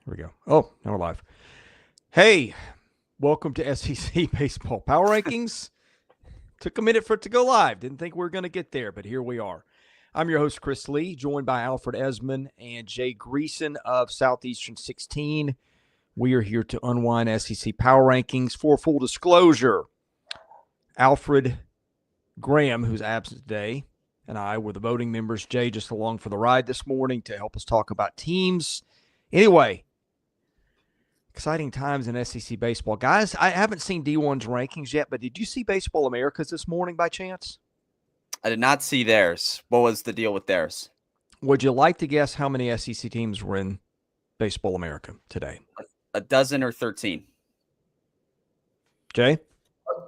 Here we go. Oh, now we're live. Hey, welcome to SEC Baseball Power Rankings. Took a minute for it to go live. Didn't think we were going to get there, but here we are. I'm your host, Chris Lee, joined by Alfred Esmond and Jay Greason of Southeastern 16. We are here to unwind SEC Power Rankings. For full disclosure, Alfred Graham, who's absent today, and I were the voting members. Jay just along for the ride this morning to help us talk about teams. Anyway, exciting times in SEC baseball. Guys, I haven't seen D1's rankings yet, but did you see Baseball America's this morning by chance? I did not see theirs. What was the deal with theirs? Would you like to guess how many SEC teams were in Baseball America today? A dozen or 13? Jay?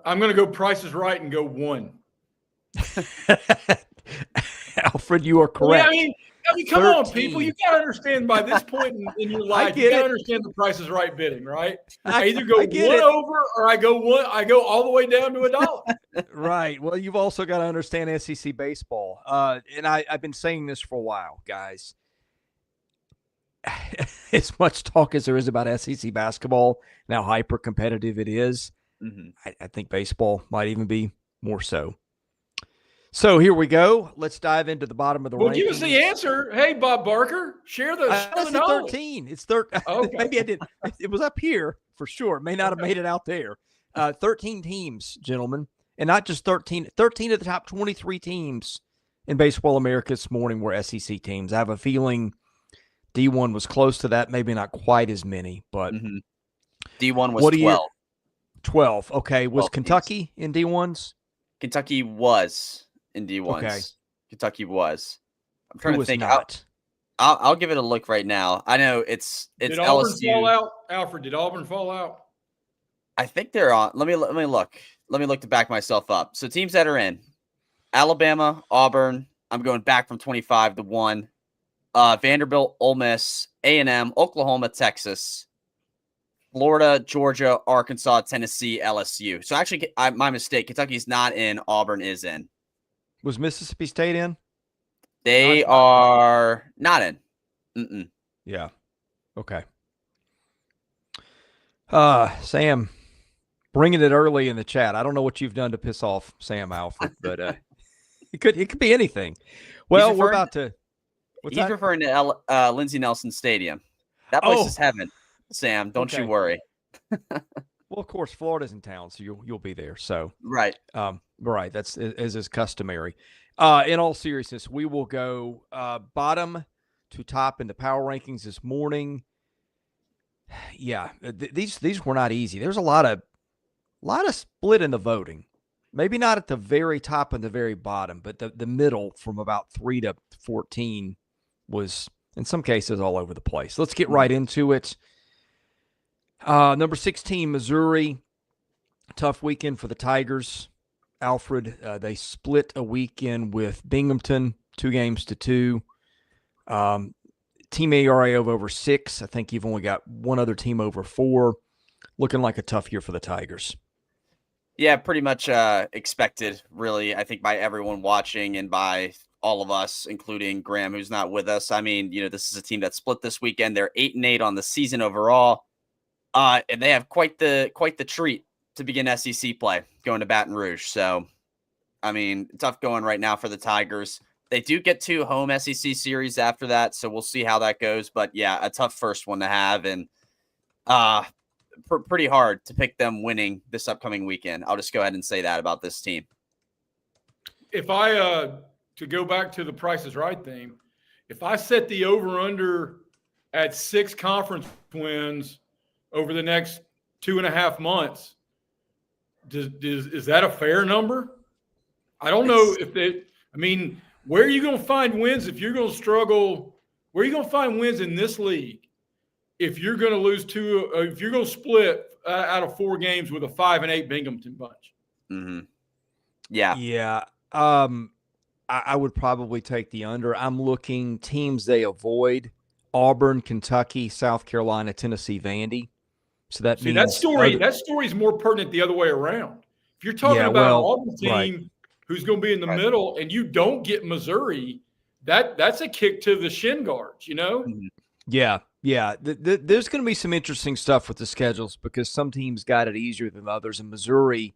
I'm going to go Price is Right and go 1. Alfred, you are correct. I mean, come 13. On, people. You got to understand by this point in your life, you got to understand the Price is Right bidding, right? I either go one over or I go all the way down to $1. Right. Well, you've also got to understand SEC baseball. And I've been saying this for a while, guys. As much talk as there is about SEC basketball and how hyper competitive it is, I think baseball might even be more so. So here we go. Let's dive into the bottom of the rankings. Well, give us the answer. Hey, Bob Barker, share the knowledge. 13. It's 13. Okay. Maybe I did. It was up here for sure. It may not have made it out there. 13 teams, gentlemen, and not just 13. 13 of the top 23 teams in Baseball America this morning were SEC teams. I have a feeling D1 was close to that. Maybe not quite as many, but D1 was 12. 12. Okay. Was Kentucky in D1s? Kentucky was. In D1s. Okay. Kentucky was. I'm trying to think. I'll give it a look right now. I know it's did LSU. Auburn fall out? Alfred, did Auburn fall out? I think they're on. Let me look. Let me look to back myself up. So teams that are in: Alabama, Auburn. I'm going back from 25 to 1. Vanderbilt, Ole Miss, A&M, Oklahoma, Texas, Florida, Georgia, Arkansas, Tennessee, LSU. So actually, my mistake. Kentucky's not in. Auburn is in. Was Mississippi State in? They are not in. Mm-mm. Yeah. Okay. Sam, bringing it early in the chat. I don't know what you've done to piss off Sam Alfred, but it could be anything. Well, we're about to. He's referring to Lindsey Nelson Stadium. That place is heaven, Sam. Don't you worry. Well, of course, Florida's in town, so you'll be there. So right. Right. That's as is customary. In all seriousness, we will go bottom to top in the power rankings this morning. Yeah, these were not easy. There's a lot of split in the voting. Maybe not at the very top and the very bottom, but the middle from about 3 to 14 was in some cases all over the place. Let's get right into it. Number 16, Missouri. Tough weekend for the Tigers. Alfred, they split a weekend with Binghamton, 2-2. Team ERA of over 6. I think you've only got one other team over 4. Looking like a tough year for the Tigers. Yeah, pretty much expected, really, I think, by everyone watching and by all of us, including Graham, who's not with us. I mean, this is a team that split this weekend. They're 8-8 on the season overall. And they have quite the treat to begin SEC play going to Baton Rouge. So, I mean, tough going right now for the Tigers. They do get 2 home SEC series after that, so we'll see how that goes. But, yeah, a tough first one to have, and pretty hard to pick them winning this upcoming weekend. I'll just go ahead and say that about this team. If I, to go back to the Price is Right thing, if I set the over-under at 6 conference wins over the next 2.5 months, is that a fair number? I don't know if they. I mean, where are you going to find wins if you're going to struggle? Where are you going to find wins in this league if you're going to lose 2? If you're going to split out of 4 games with a 5-8 Binghamton bunch? Mm-hmm. Yeah. Yeah. I would probably take the under. I'm looking teams they avoid: Auburn, Kentucky, South Carolina, Tennessee, Vandy. So that means that story is more pertinent the other way around. If you're talking about an Auburn team who's going to be in the middle and you don't get Missouri, that's a kick to the shin guards, Yeah. Yeah, there's going to be some interesting stuff with the schedules because some teams got it easier than others. In Missouri,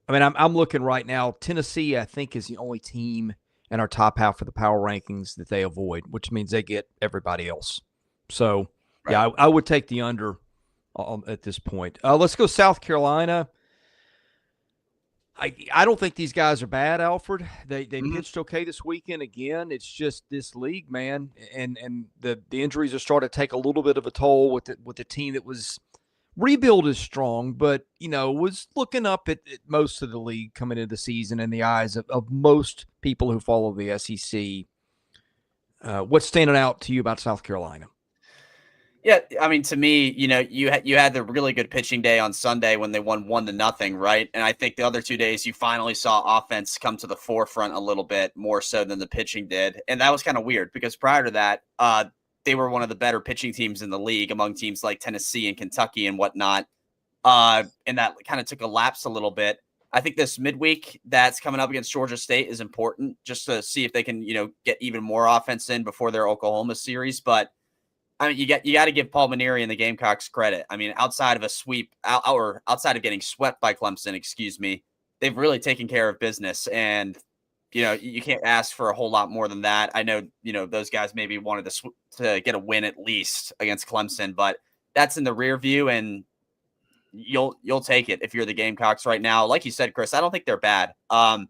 I mean, I'm looking right now. Tennessee, I think, is the only team in our top half of the power rankings that they avoid, which means they get everybody else. So, Right. yeah, I would take the under at this point. Let's go South Carolina. I don't think these guys are bad, Alfred. They pitched okay this weekend. Again, it's just this league, man, and the injuries are starting to take a little bit of a toll with the team that was rebuild is strong, but was looking up at most of the league coming into the season in the eyes of most people who follow the SEC. What's standing out to you about South Carolina? Yeah, I mean, to me, you had the really good pitching day on Sunday when they won 1-0, right? And I think the other 2 days you finally saw offense come to the forefront a little bit more so than the pitching did, and that was kind of weird because prior to that, they were one of the better pitching teams in the league among teams like Tennessee and Kentucky and whatnot, and that kind of took a lapse a little bit. I think this midweek that's coming up against Georgia State is important just to see if they can, get even more offense in before their Oklahoma series, but. I mean, you got to give Paul Maneri and the Gamecocks credit. I mean, outside of a sweep, or outside of getting swept by Clemson, they've really taken care of business. And you can't ask for a whole lot more than that. I know those guys maybe wanted to get a win at least against Clemson, but that's in the rear view, and you'll take it if you're the Gamecocks right now. Like you said, Chris, I don't think they're bad. I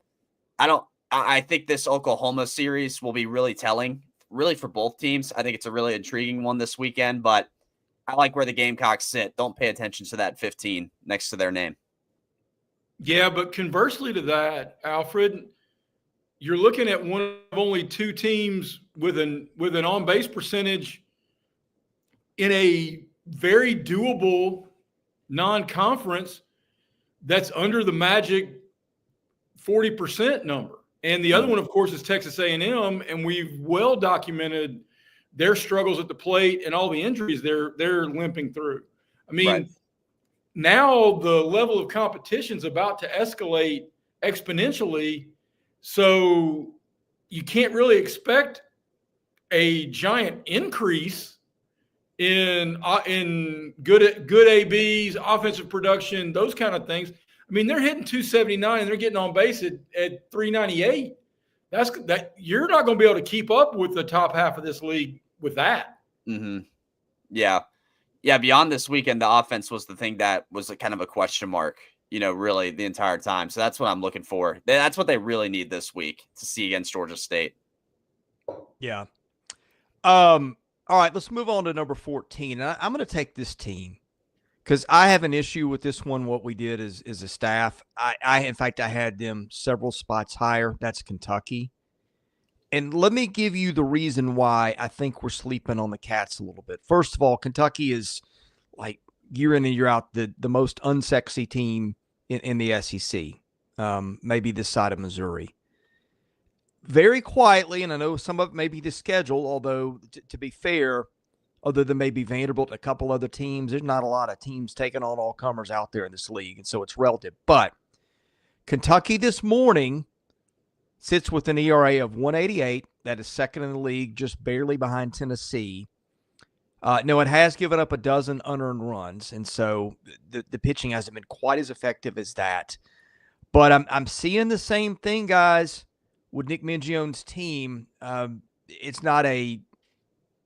think this Oklahoma series will be really telling. Really for both teams. I think it's a really intriguing one this weekend, but I like where the Gamecocks sit. Don't pay attention to that 15 next to their name. Yeah, but conversely to that, Alfred, you're looking at one of only two teams with an on-base percentage in a very doable non-conference that's under the magic 40% number. And the other one, of course, is Texas A&M, and we've well documented their struggles at the plate and all the injuries they're limping through. I mean, Right. Now the level of competition is about to escalate exponentially, so you can't really expect a giant increase in good ABs, offensive production, those kind of things. I mean, they're hitting 279 and they're getting on base at 398. That you're not going to be able to keep up with the top half of this league with that. Mm-hmm. Yeah. Beyond this weekend, the offense was the thing that was kind of a question mark, really the entire time. So that's what I'm looking for. That's what they really need this week to see against Georgia State. Yeah. All right, let's move on to number 14. I'm going to take this team, because I have an issue with this one. What we did is a staff. In fact, I had them several spots higher. That's Kentucky. And let me give you the reason why I think we're sleeping on the Cats a little bit. First of all, Kentucky is, like, year in and year out, the most unsexy team in the SEC, maybe this side of Missouri. Very quietly, and I know some of it may be the schedule, although, to be fair, other than maybe Vanderbilt and a couple other teams, there's not a lot of teams taking on all comers out there in this league, and so it's relative. But Kentucky this morning sits with an ERA of 1.88. That is second in the league, just barely behind Tennessee. No, it has given up a dozen unearned runs, and so the pitching hasn't been quite as effective as that. But I'm seeing the same thing, guys, with Nick Mingione's team. It's not a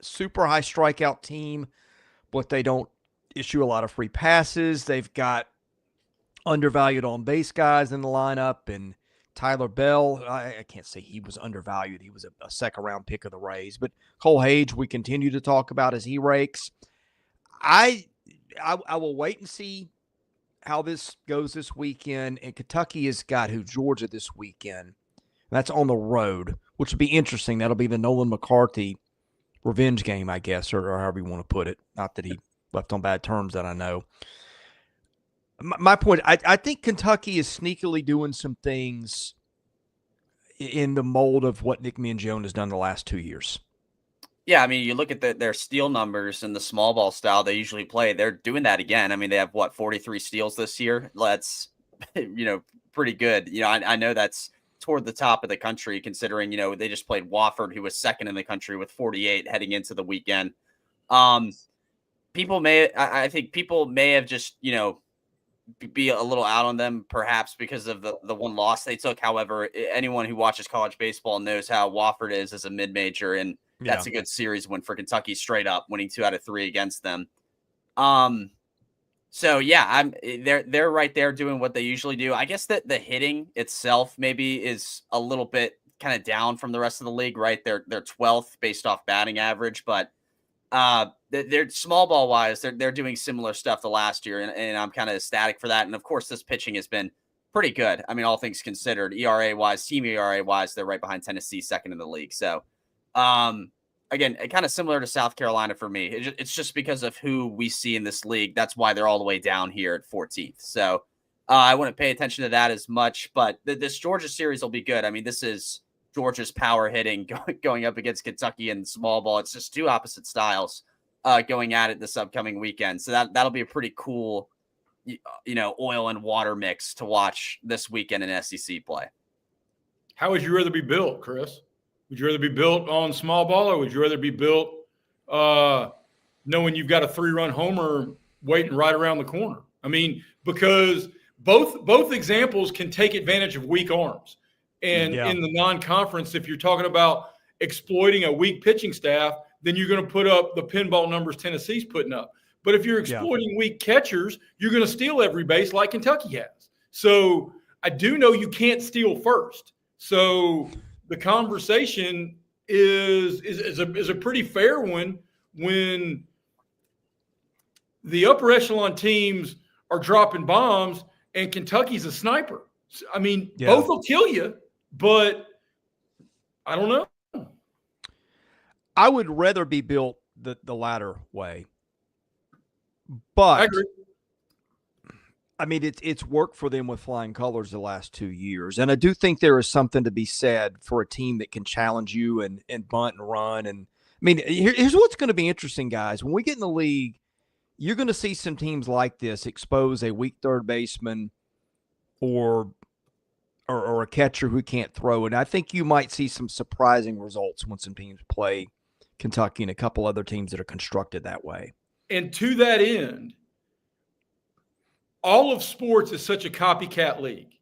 super high strikeout team, but they don't issue a lot of free passes. They've got undervalued on base guys in the lineup, and Tyler Bell, I can't say he was undervalued. He was a second round pick of the Rays, but Cole Hage, we continue to talk about as he rakes. I will wait and see how this goes this weekend. And Kentucky has got Georgia this weekend. That's on the road, which will be interesting. That'll be the Nolan McCarthy revenge game, I guess, or however you want to put it. Not that he left on bad terms that I know. My point, I think Kentucky is sneakily doing some things in the mold of what Nick Mingione has done the last 2 years. Yeah, I mean, you look at their steal numbers and the small ball style they usually play. They're doing that again. I mean, they have, 43 steals this year? That's, pretty good. I know that's toward the top of the country, considering, they just played Wofford, who was second in the country with 48 heading into the weekend. I think people may have just, be a little out on them perhaps because of the one loss they took. However, anyone who watches college baseball knows how Wofford is as a mid-major, and that's a good series win for Kentucky straight up, winning 2 out of 3 against them. So yeah, they're right there doing what they usually do. I guess that the hitting itself maybe is a little bit kind of down from the rest of the league, right? They're 12th based off batting average, but they're small ball wise, they're doing similar stuff to last year, and I'm kind of ecstatic for that. And of course, this pitching has been pretty good. I mean, all things considered, ERA wise, team ERA wise, they're right behind Tennessee, second in the league. So, again, kind of similar to South Carolina for me. It's just because of who we see in this league. That's why they're all the way down here at 14th. So I wouldn't pay attention to that as much, but this Georgia series will be good. I mean, this is Georgia's power hitting going up against Kentucky in small ball. It's just two opposite styles going at it this upcoming weekend. So that'll be a pretty cool, oil and water mix to watch this weekend in SEC play. How would you rather be built, Chris? Would you rather be built on small ball, or would you rather be built knowing you've got a 3-run homer waiting right around the corner? I mean, because both examples can take advantage of weak arms. And in the non-conference, if you're talking about exploiting a weak pitching staff, then you're going to put up the pinball numbers Tennessee's putting up. But if you're exploiting weak catchers, you're going to steal every base like Kentucky has. So I do know you can't steal first. So the conversation is a pretty fair one when the upper echelon teams are dropping bombs and Kentucky's a sniper. I mean, both will kill you, but I don't know. I would rather be built the latter way. But I agree. I mean, it's worked for them with flying colors the last 2 years. And I do think there is something to be said for a team that can challenge you and bunt and run. And I mean, here's what's going to be interesting, guys. When we get in the league, you're going to see some teams like this expose a weak third baseman or a catcher who can't throw. And I think you might see some surprising results when some teams play Kentucky and a couple other teams that are constructed that way. And to that end, all of sports is such a copycat league.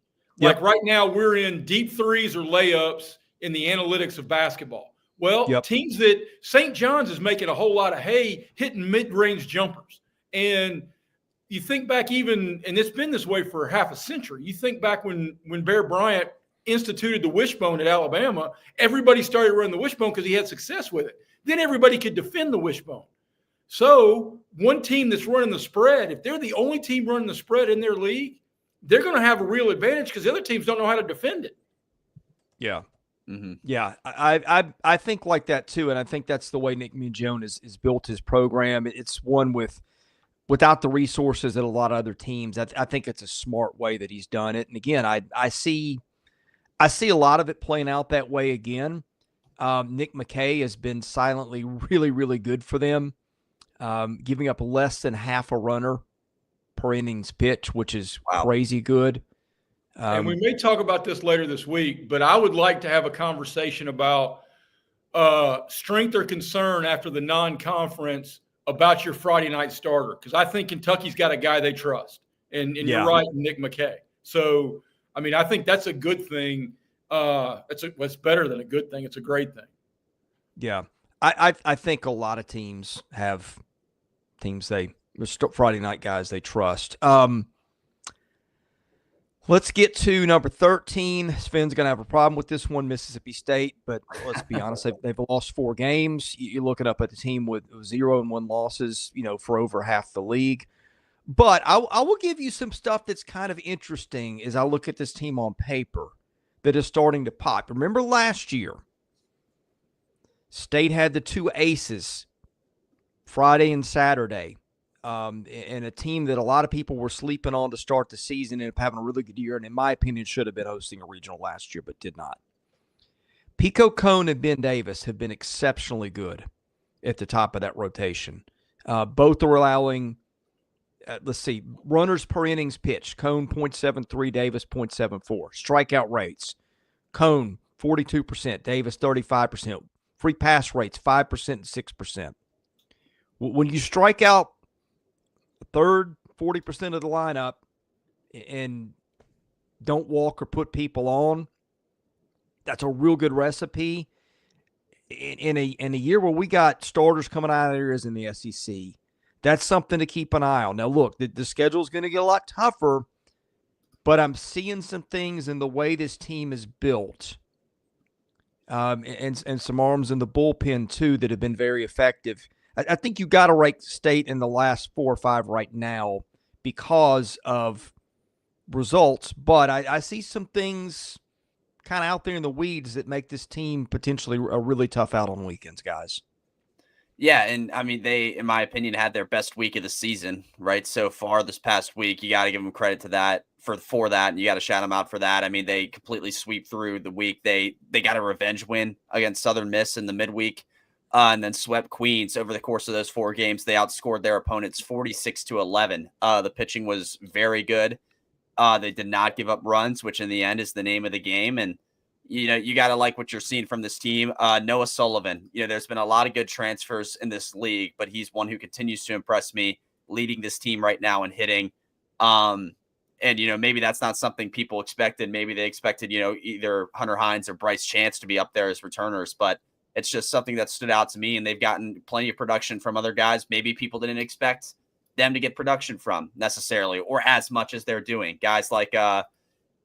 Like right now, we're in deep threes or layups in the analytics of basketball. Well, teams that St. John's is making a whole lot of hay hitting mid-range jumpers. And you think back even, and it's been this way for half a century, you think back when Bear Bryant instituted the wishbone at Alabama, everybody started running the wishbone because he had success with it. Then everybody could defend the wishbone. So one team that's running the spread, if they're the only team running the spread in their league, they're going to have a real advantage because the other teams don't know how to defend it. Yeah. Mm-hmm. Yeah. I think like that too. And I think that's the way Nick Mingione is built his program. It's one without the resources that a lot of other teams. I think it's a smart way that he's done it. And again, I see a lot of it playing out that way again. Nick McKay has been silently really, really good for them. Giving up less than half a runner per innings pitch, which is crazy good. And we may talk about this later this week, but I would like to have a conversation about strength or concern after the non-conference about your Friday night starter, because I think Kentucky's got a guy they trust. And you're right, Nick McKay. So, I mean, I think that's a good thing. It's better than a good thing. It's a great thing. Yeah. I think a lot of teams have teams Friday night guys they trust. Let's get to number 13. Sven's going to have a problem with this one, Mississippi State, but let's be honest, they've lost 4 games. You're looking up at the team with 0-1 losses, for over half the league. But I will give you some stuff that's kind of interesting as I look at this team on paper that is starting to pop. Remember last year, State had the 2 aces, Friday and Saturday, and a team that a lot of people were sleeping on to start the season and having a really good year, and in my opinion should have been hosting a regional last year but did not. Pico Cone and Ben Davis have been exceptionally good at the top of that rotation. Both are allowing, runners per innings pitched. Cone 0.73, Davis 0.74. Strikeout rates, Cone 42%, Davis 35%. Free pass rates, 5% and 6%. When you strike out third 40% of the lineup and don't walk or put people on, that's a real good recipe. In a year where we got starters coming out of areas in the SEC, that's something to keep an eye on. Now, look, the schedule is going to get a lot tougher, but I'm seeing some things in the way this team is built, and some arms in the bullpen too that have been very effective. I think you got to rank State in the last 4 or 5 right now because of results, but I see some things kind of out there in the weeds that make this team potentially a really tough out on weekends, guys. Yeah, and I mean, they, in my opinion, had their best week of the season, right? So far this past week, you got to give them credit to that for that, and you got to shout them out for that. I mean, they completely sweep through the week. They got a revenge win against Southern Miss in the midweek, and then swept Queens over the course of those 4 games. They outscored their opponents 46-11. The pitching was very good. They did not give up runs, which in the end is the name of the game. And, you got to like what you're seeing from this team. Noah Sullivan, there's been a lot of good transfers in this league, but he's one who continues to impress me, leading this team right now in hitting. And, maybe that's not something people expected. Maybe they expected, either Hunter Hines or Bryce Chance to be up there as returners, but it's just something that stood out to me. And they've gotten plenty of production from other guys. Maybe people didn't expect them to get production from necessarily, or as much as they're doing. Guys like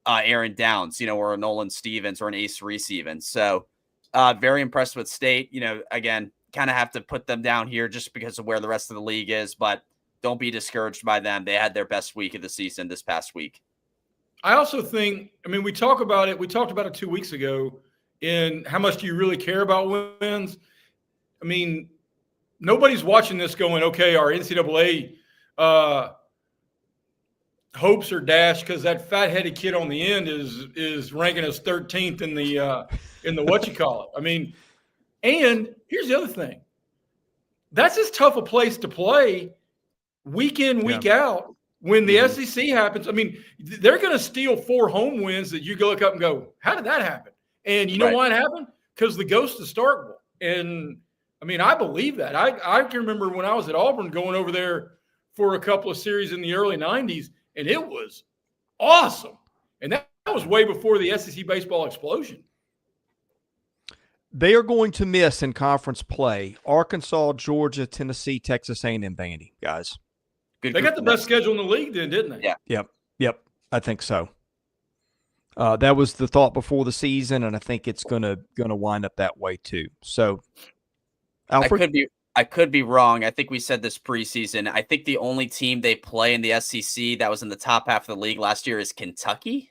Aaron Downs, or Nolan Stevens or an Ace Reese even. So very impressed with State. Again, kind of have to put them down here just because of where the rest of the league is, but don't be discouraged by them. They had their best week of the season this past week. I also think, we talk about it. We talked about it 2 weeks ago in how much do you really care about wins? Nobody's watching this going, okay, our NCAA hopes are dashed because that fat-headed kid on the end is ranking us 13th in the whatchamacallit. And here's the other thing. That's as tough a place to play week in, week out when the SEC happens. They're going to steal 4 home wins that you go look up and go, how did that happen? And you know why it happened? Because the ghost is Starkville. And, I believe that. I can remember when I was at Auburn going over there for a couple of series in the early 90s, and it was awesome. And that was way before the SEC baseball explosion. They are going to miss in conference play Arkansas, Georgia, Tennessee, Texas A&M, Vandy, guys. Good. They got the best schedule in the league then, didn't they? Yeah. Yep. I think so. That was the thought before the season, and I think it's gonna wind up that way too. So, Alfred? I could be wrong. I think we said this preseason. I think the only team they play in the SEC that was in the top half of the league last year is Kentucky.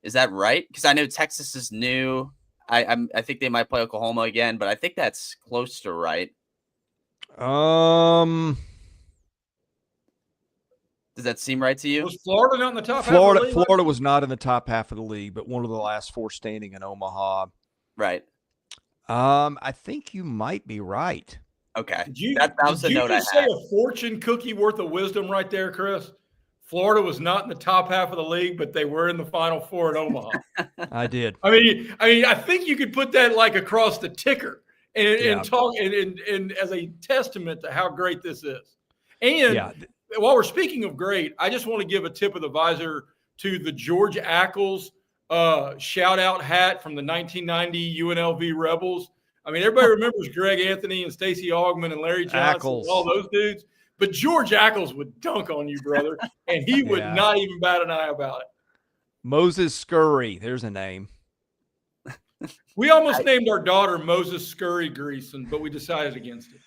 Is that right? Because I know Texas is new. I think they might play Oklahoma again, but I think that's close to right. Does that seem right to you? Was Florida not in the top half of the league? Florida was not in the top half of the league, but one of the last 4 standing in Omaha. Right. I think you might be right. Okay. That was the note I had. Did you just say a fortune cookie worth of wisdom right there, Chris? Florida was not in the top half of the league, but they were in the Final Four at Omaha. I did. I think you could put that like across the ticker and talk and as a testament to how great this is. And while we're speaking of great, I just want to give a tip of the visor to the George Ackles shout out hat from the 1990 UNLV Rebels. Everybody remembers Greg Anthony and Stacey Augmon and Larry Johnson and all those dudes. But George Ackles would dunk on you, brother, and he would not even bat an eye about it. Moses Scurry, there's a name. We almost named our daughter Moses Scurry Greason, but we decided against it.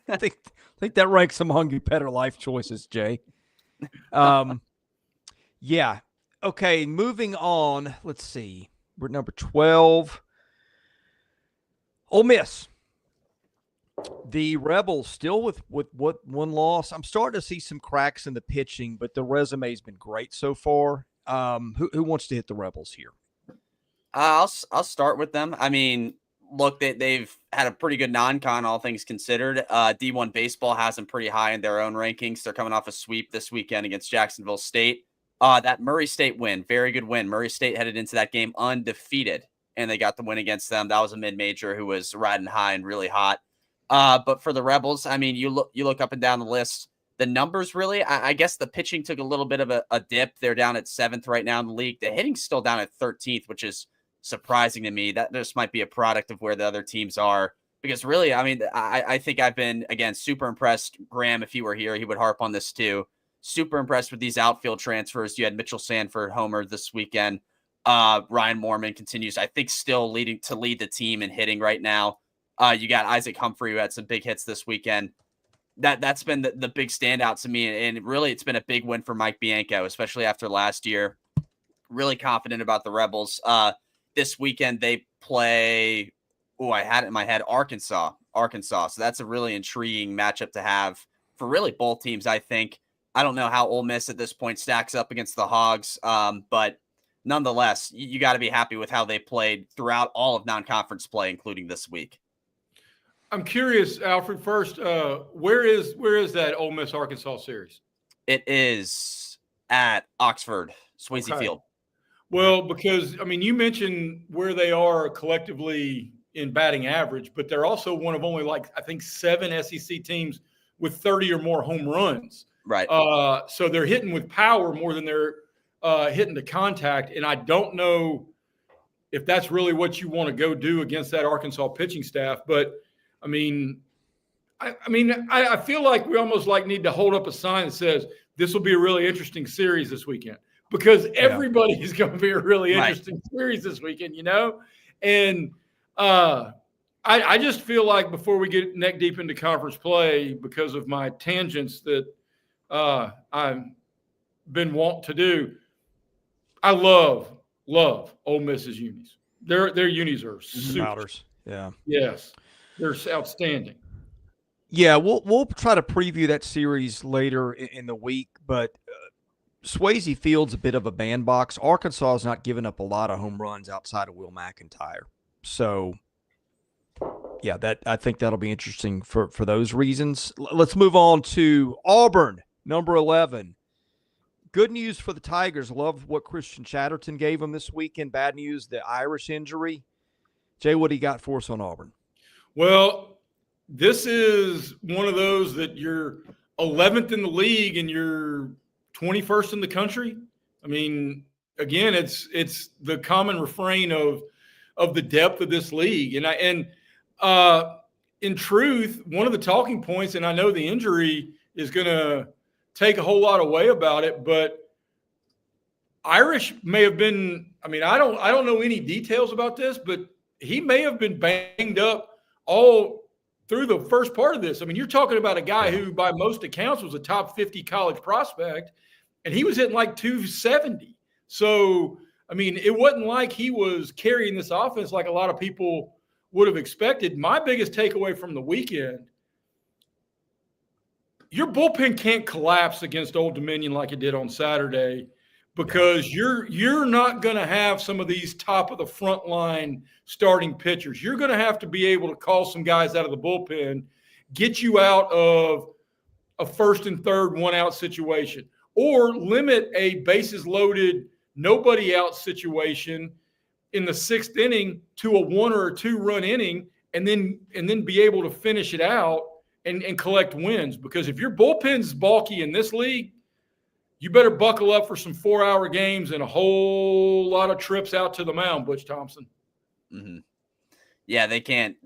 I think that ranks among your better life choices, Jay. Yeah. Okay, moving on. Let's see. We're number 12. Ole Miss. The Rebels still with what one loss. I'm starting to see some cracks in the pitching, but the resume's been great so far. Who wants to hit the Rebels here? I'll start with them. Look, they've had a pretty good non-con, all things considered. D1 baseball has them pretty high in their own rankings. They're coming off a sweep this weekend against Jacksonville State. That Murray State win, very good win. Murray State headed into that game undefeated, and they got the win against them. That was a mid-major who was riding high and really hot. But for the Rebels, you look up and down the list. the numbers really. I guess the pitching took a little bit of a dip. They're down at 7th right now in the league. The hitting's still down at 13th, which is surprising to me. That just might be a product of where the other teams are. Because really, I mean, I think I've been, again, super impressed. Graham, if he were here, he would harp on this too. Super impressed with these outfield transfers. You had Mitchell Sanford homer this weekend. Ryan Moorman continues, I think, still lead the team in hitting right now. You got Isaac Humphrey, who had some big hits this weekend. That's been the big standout to me. And really, it's been a big win for Mike Bianco, especially after last year. Really confident about the Rebels. This weekend, they play, I had it in my head, Arkansas. So that's a really intriguing matchup to have for really both teams, I think. I don't know how Ole Miss at this point stacks up against the Hogs, but nonetheless, you got to be happy with how they played throughout all of non-conference play, including this week. I'm curious, Alfred, first, where is that Ole Miss Arkansas series? It is at Oxford, Swayze Field. Well, because, I mean, you mentioned where they are collectively in batting average, but they're also one of only, I think 7 SEC teams with 30 or more home runs. Right. So they're hitting with power more than they're hitting to contact. And I don't know if that's really what you want to go do against that Arkansas pitching staff. But, I mean, I feel like we almost need to hold up a sign that says this will be a really interesting series this weekend, because everybody is going to be a really interesting series this weekend, And I just feel like before we get neck deep into conference play, because of my tangents that I've been wont to do, I love Ole Miss's unis. Their unis are super. Yeah. Yes, they're outstanding. Yeah, we'll try to preview that series later in the week, but Swayze Field's a bit of a bandbox. Arkansas has not given up a lot of home runs outside of Will McIntyre. So, yeah, I think that'll be interesting for those reasons. Let's move on to Auburn, number 11. Good news for the Tigers. Love what Christian Chatterton gave them this weekend. Bad news, the Irish injury. Jay, what do you got for us on Auburn? Well, this is one of those that you're 11th in the league and you're 21st in the country. I mean, again, it's the common refrain of the depth of this league. And in truth, one of the talking points, and I know the injury is going to take a whole lot away about it, but Irish may have been, I mean, I don't know any details about this, but he may have been banged up all through the first part of this. I mean, you're talking about a guy who, by most accounts, was a top 50 college prospect, and he was hitting 270. So, I mean, it wasn't like he was carrying this offense like a lot of people would have expected. My biggest takeaway from the weekend, your bullpen can't collapse against Old Dominion like it did on Saturday, because you're not going to have some of these top of the front line starting pitchers. You're going to have to be able to call some guys out of the bullpen, get you out of a first and third 1-out situation, or limit a bases loaded, nobody out situation in the 6th inning to a 1 or a 2 run inning, and then be able to finish it out and collect wins. Because if your bullpen's bulky in this league, you better buckle up for some 4-hour games and a whole lot of trips out to the mound, Butch Thompson. Mm-hmm. Yeah, they can't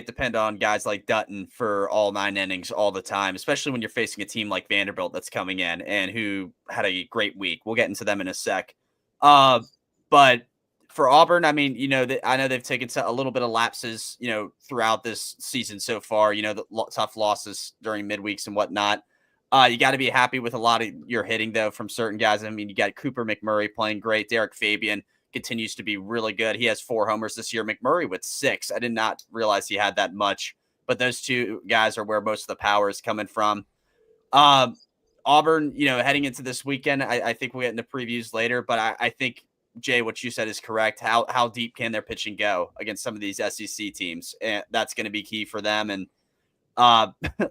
depend on guys like Dutton for all 9 innings all the time, especially when you're facing a team like Vanderbilt that's coming in and who had a great week. We'll get into them in a sec. But for Auburn, I mean, I know they've taken a little bit of lapses, throughout this season so far, the tough losses during midweeks and whatnot. You got to be happy with a lot of your hitting, though, from certain guys. I mean, you got Cooper McMurray playing great. Derek Fabian continues to be really good. He has 4 homers this year. McMurray with 6. I did not realize he had that much. But those two guys are where most of the power is coming from. Auburn, heading into this weekend, I think we'll get into previews later. But I think, Jay, what you said is correct. How deep can their pitching go against some of these SEC teams? And that's going to be key for them. And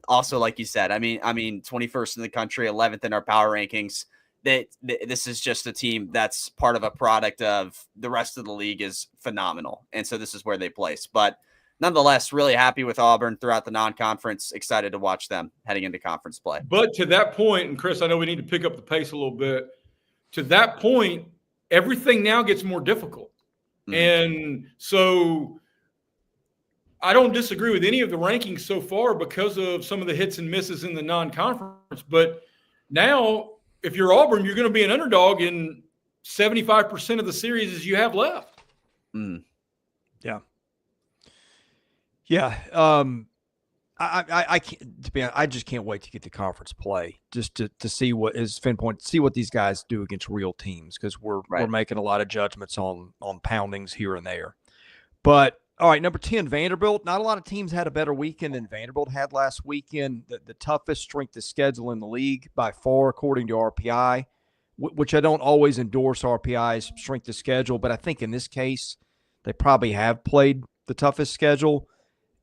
also, like you said, I mean, 21st in the country, 11th in our power rankings. This is just a team that's part of a product of the rest of the league is phenomenal. And so this is where they place. But nonetheless, really happy with Auburn throughout the non-conference. Excited to watch them heading into conference play. But to that point, and Chris, I know we need to pick up the pace a little bit. To that point, everything now gets more difficult. Mm-hmm. And so I don't disagree with any of the rankings so far because of some of the hits and misses in the non-conference. But now, if you're Auburn, you're going to be an underdog in 75% of the series you have left. Mm. Yeah. Yeah. I can't, to be honest, I just can't wait to get to conference play just to see what, as Finn pointed, see what these guys do against real teams, because we're making a lot of judgments on poundings here and there. But all right, number 10, Vanderbilt. Not a lot of teams had a better weekend than Vanderbilt had last weekend. The toughest strength of schedule in the league by far, according to RPI, which I don't always endorse RPI's strength of schedule, but I think in this case they probably have played the toughest schedule.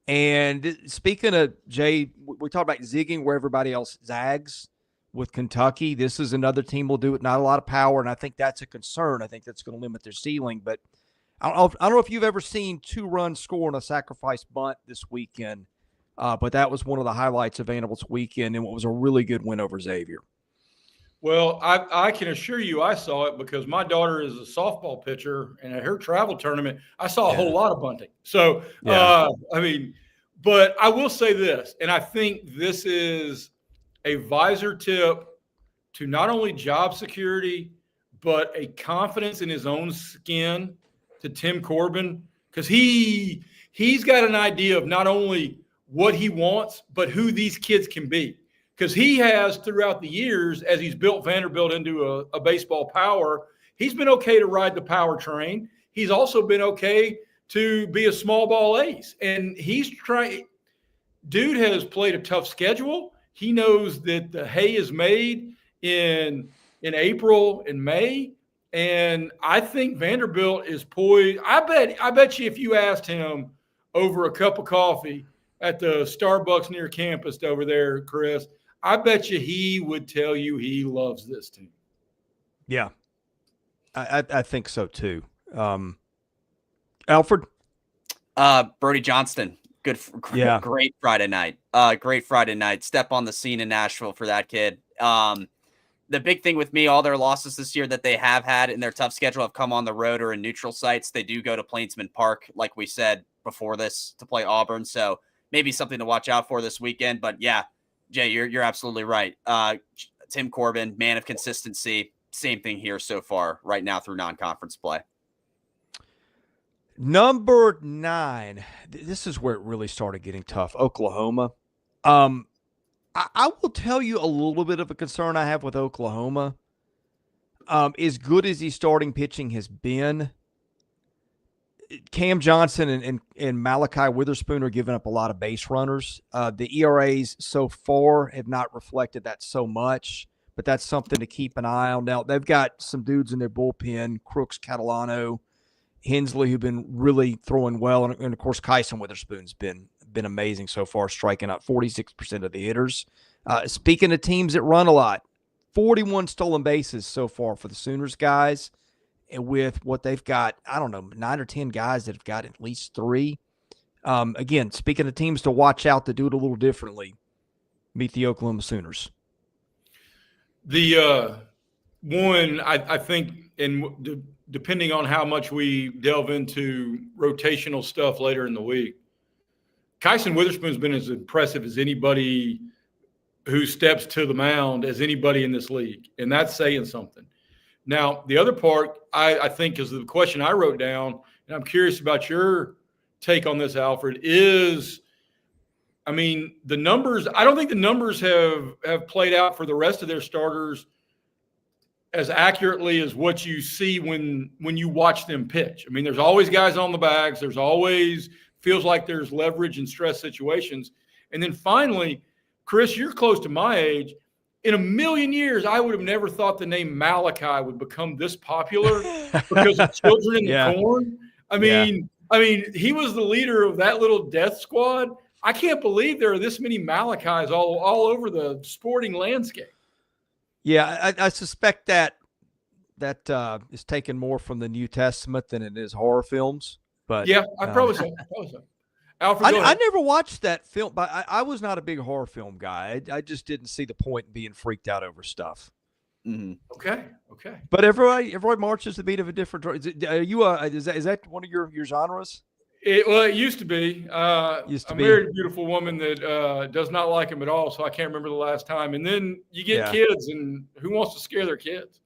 And speaking of, Jay, we talked about zigging where everybody else zags with Kentucky. This is another team will do it, not a lot of power, and I think that's a concern. I think that's going to limit their ceiling. But I don't know if you've ever seen 2 runs score on a sacrifice bunt this weekend, but that was one of the highlights of Vanderbilt's weekend and what was a really good win over Xavier. Well, I can assure you I saw it because my daughter is a softball pitcher, and at her travel tournament, I saw a whole lot of bunting. So, but I will say this, and I think this is a visor tip to not only job security, but a confidence in his own skin to Tim Corbin, because he's got an idea of not only what he wants, but who these kids can be. Because he has, throughout the years, as he's built Vanderbilt into a baseball power, he's been okay to ride the power train. He's also been okay to be a small ball ace. And he's trying – dude has played a tough schedule. He knows that the hay is made in April and May. And I think Vanderbilt is poised. I bet you if you asked him over a cup of coffee at the Starbucks near campus over there, Chris – I bet you he would tell you he loves this team. Yeah, I think so too. Alfred? Brody Johnston. Great Friday night. Great Friday night. Step on the scene in Nashville for that kid. The big thing with me, all their losses this year that they have had in their tough schedule have come on the road or in neutral sites. They do go to Plainsman Park, like we said before this, to play Auburn. So maybe something to watch out for this weekend. But yeah, Jay, you're absolutely right. Tim Corbin, man of consistency. Same thing here so far right now through non-conference play. Number 9. This is where it really started getting tough. Oklahoma. I will tell you a little bit of a concern I have with Oklahoma. As good as his starting pitching has been, Cam Johnson and Malachi Witherspoon are giving up a lot of base runners. The ERAs so far have not reflected that so much, but that's something to keep an eye on. Now, they've got some dudes in their bullpen, Crooks, Catalano, Hensley, who've been really throwing well. And of course, Kyson Witherspoon's been amazing so far, striking out 46% of the hitters. Speaking of teams that run a lot, 41 stolen bases so far for the Sooners guys. And with what they've got, I don't know, 9 or 10 guys that have got at least 3. Again, speaking of teams to watch out to do it a little differently, meet the Oklahoma Sooners. The one, I think, and depending on how much we delve into rotational stuff later in the week, Kyson Witherspoon's been as impressive as anybody who steps to the mound as anybody in this league, and that's saying something. Now, the other part, I think, is the question I wrote down, and I'm curious about your take on this, Alfred, is, I mean, the numbers – I don't think the numbers have played out for the rest of their starters as accurately as what you see when you watch them pitch. I mean, there's always guys on the bags. There's always – feels like there's leverage in stress situations. And then finally, Chris, you're close to my age – in a million years, I would have never thought the name Malachi would become this popular because of Children in the Corn. I mean, he was the leader of that little death squad. I can't believe there are this many Malachis all over the sporting landscape. Yeah, I suspect that is taken more from the New Testament than it is horror films. But yeah, I probably so. Alfred, I never watched that film, but I was not a big horror film guy. I just didn't see the point in being freaked out over stuff. Mm-hmm. Okay. But everybody marches the beat of a different drum. Is that one of your genres? It used to be. I married a beautiful woman that does not like him at all, so I can't remember the last time. And then you get kids, and who wants to scare their kids?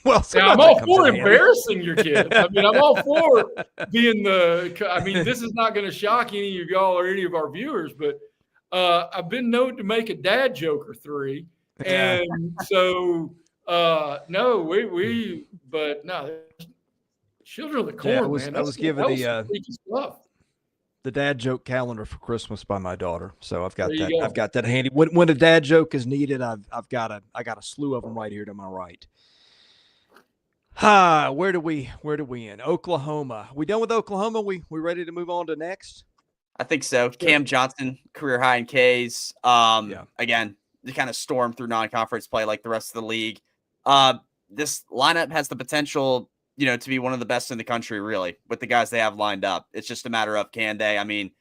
Well, now, I'm all for embarrassing your kids. I mean, I'm all for being this is not going to shock any of y'all or any of our viewers, but I've been known to make a dad joke or three. Yeah. And so, no, Children of the Corn, man. I was given the dad joke calendar for Christmas by my daughter, so I've got that. I've got that handy. When a dad joke is needed, I got a slew of them right here to my right. Where do we end? Oklahoma. We done with Oklahoma? We ready to move on to next? I think so. Cam Johnson, career high in Ks. Again, they kind of stormed through non-conference play like the rest of the league. This lineup has the potential, to be one of the best in the country, really, with the guys they have lined up. It's just a matter of can they. I mean,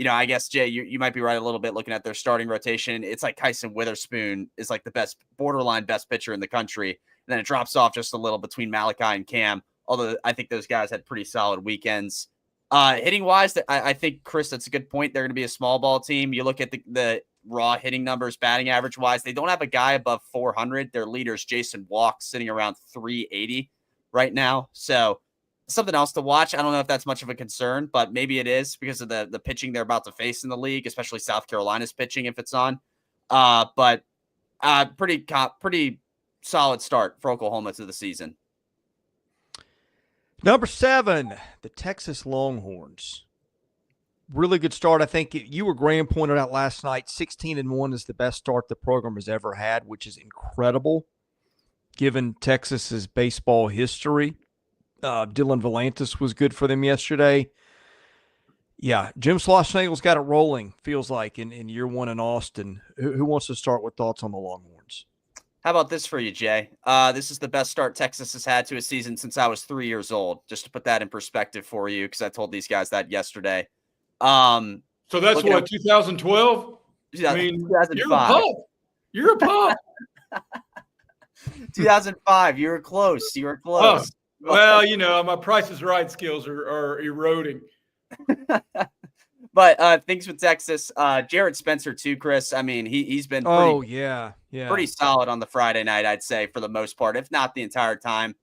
I guess, Jay, you might be right a little bit looking at their starting rotation. It's like Kyson Witherspoon is like the borderline best pitcher in the country. And then it drops off just a little between Malachi and Cam, although I think those guys had pretty solid weekends. Hitting-wise, I think, Chris, that's a good point. They're going to be a small ball team. You look at the raw hitting numbers, batting average-wise, they don't have a guy above 400. Their leader's Jason Walk, sitting around 380 right now. So something else to watch. I don't know if that's much of a concern, but maybe it is because of the pitching they're about to face in the league, especially South Carolina's pitching if it's on. But pretty solid start for Oklahoma to the season. Number 7, the Texas Longhorns. Really good start. I think Graham pointed out last night, 16-1 is the best start the program has ever had, which is incredible given Texas's baseball history. Dylan Volantis was good for them yesterday. Yeah, Jim Schlossnagle's got it rolling, feels like, in year one in Austin. Who wants to start with thoughts on the Longhorns? How about this for you, Jay? This is the best start Texas has had to a season since I was 3 years old, just to put that in perspective for you, because I told these guys that yesterday. So that's what, 2012? I mean, 2005. You're a pup. 2005. You were close. Oh, well, my Price is Right skills are eroding. But things with Texas, Jared Spencer too, Chris. I mean, he's been pretty solid on the Friday night, I'd say, for the most part, if not the entire time.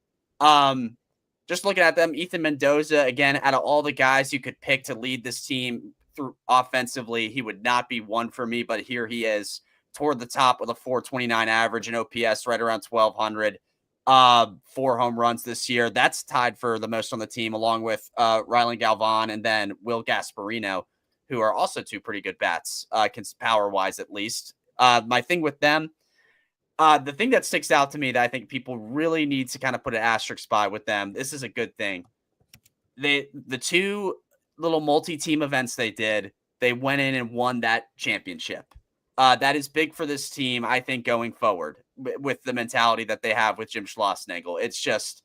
Just looking at them, Ethan Mendoza, again, out of all the guys you could pick to lead this team through offensively, he would not be one for me, but here he is toward the top with a 429 average and OPS right around 1,200. 4 home runs this year. That's tied for the most on the team, along with Rylan Galvan and then Will Gasparino, who are also 2 pretty good bats, power-wise at least. My thing with them, the thing that sticks out to me that I think people really need to kind of put an asterisk by with them, this is a good thing. The 2 little multi-team events they did, they went in and won that championship. That is big for this team, I think, going forward with the mentality that they have with Jim Schlossnagle. It's just,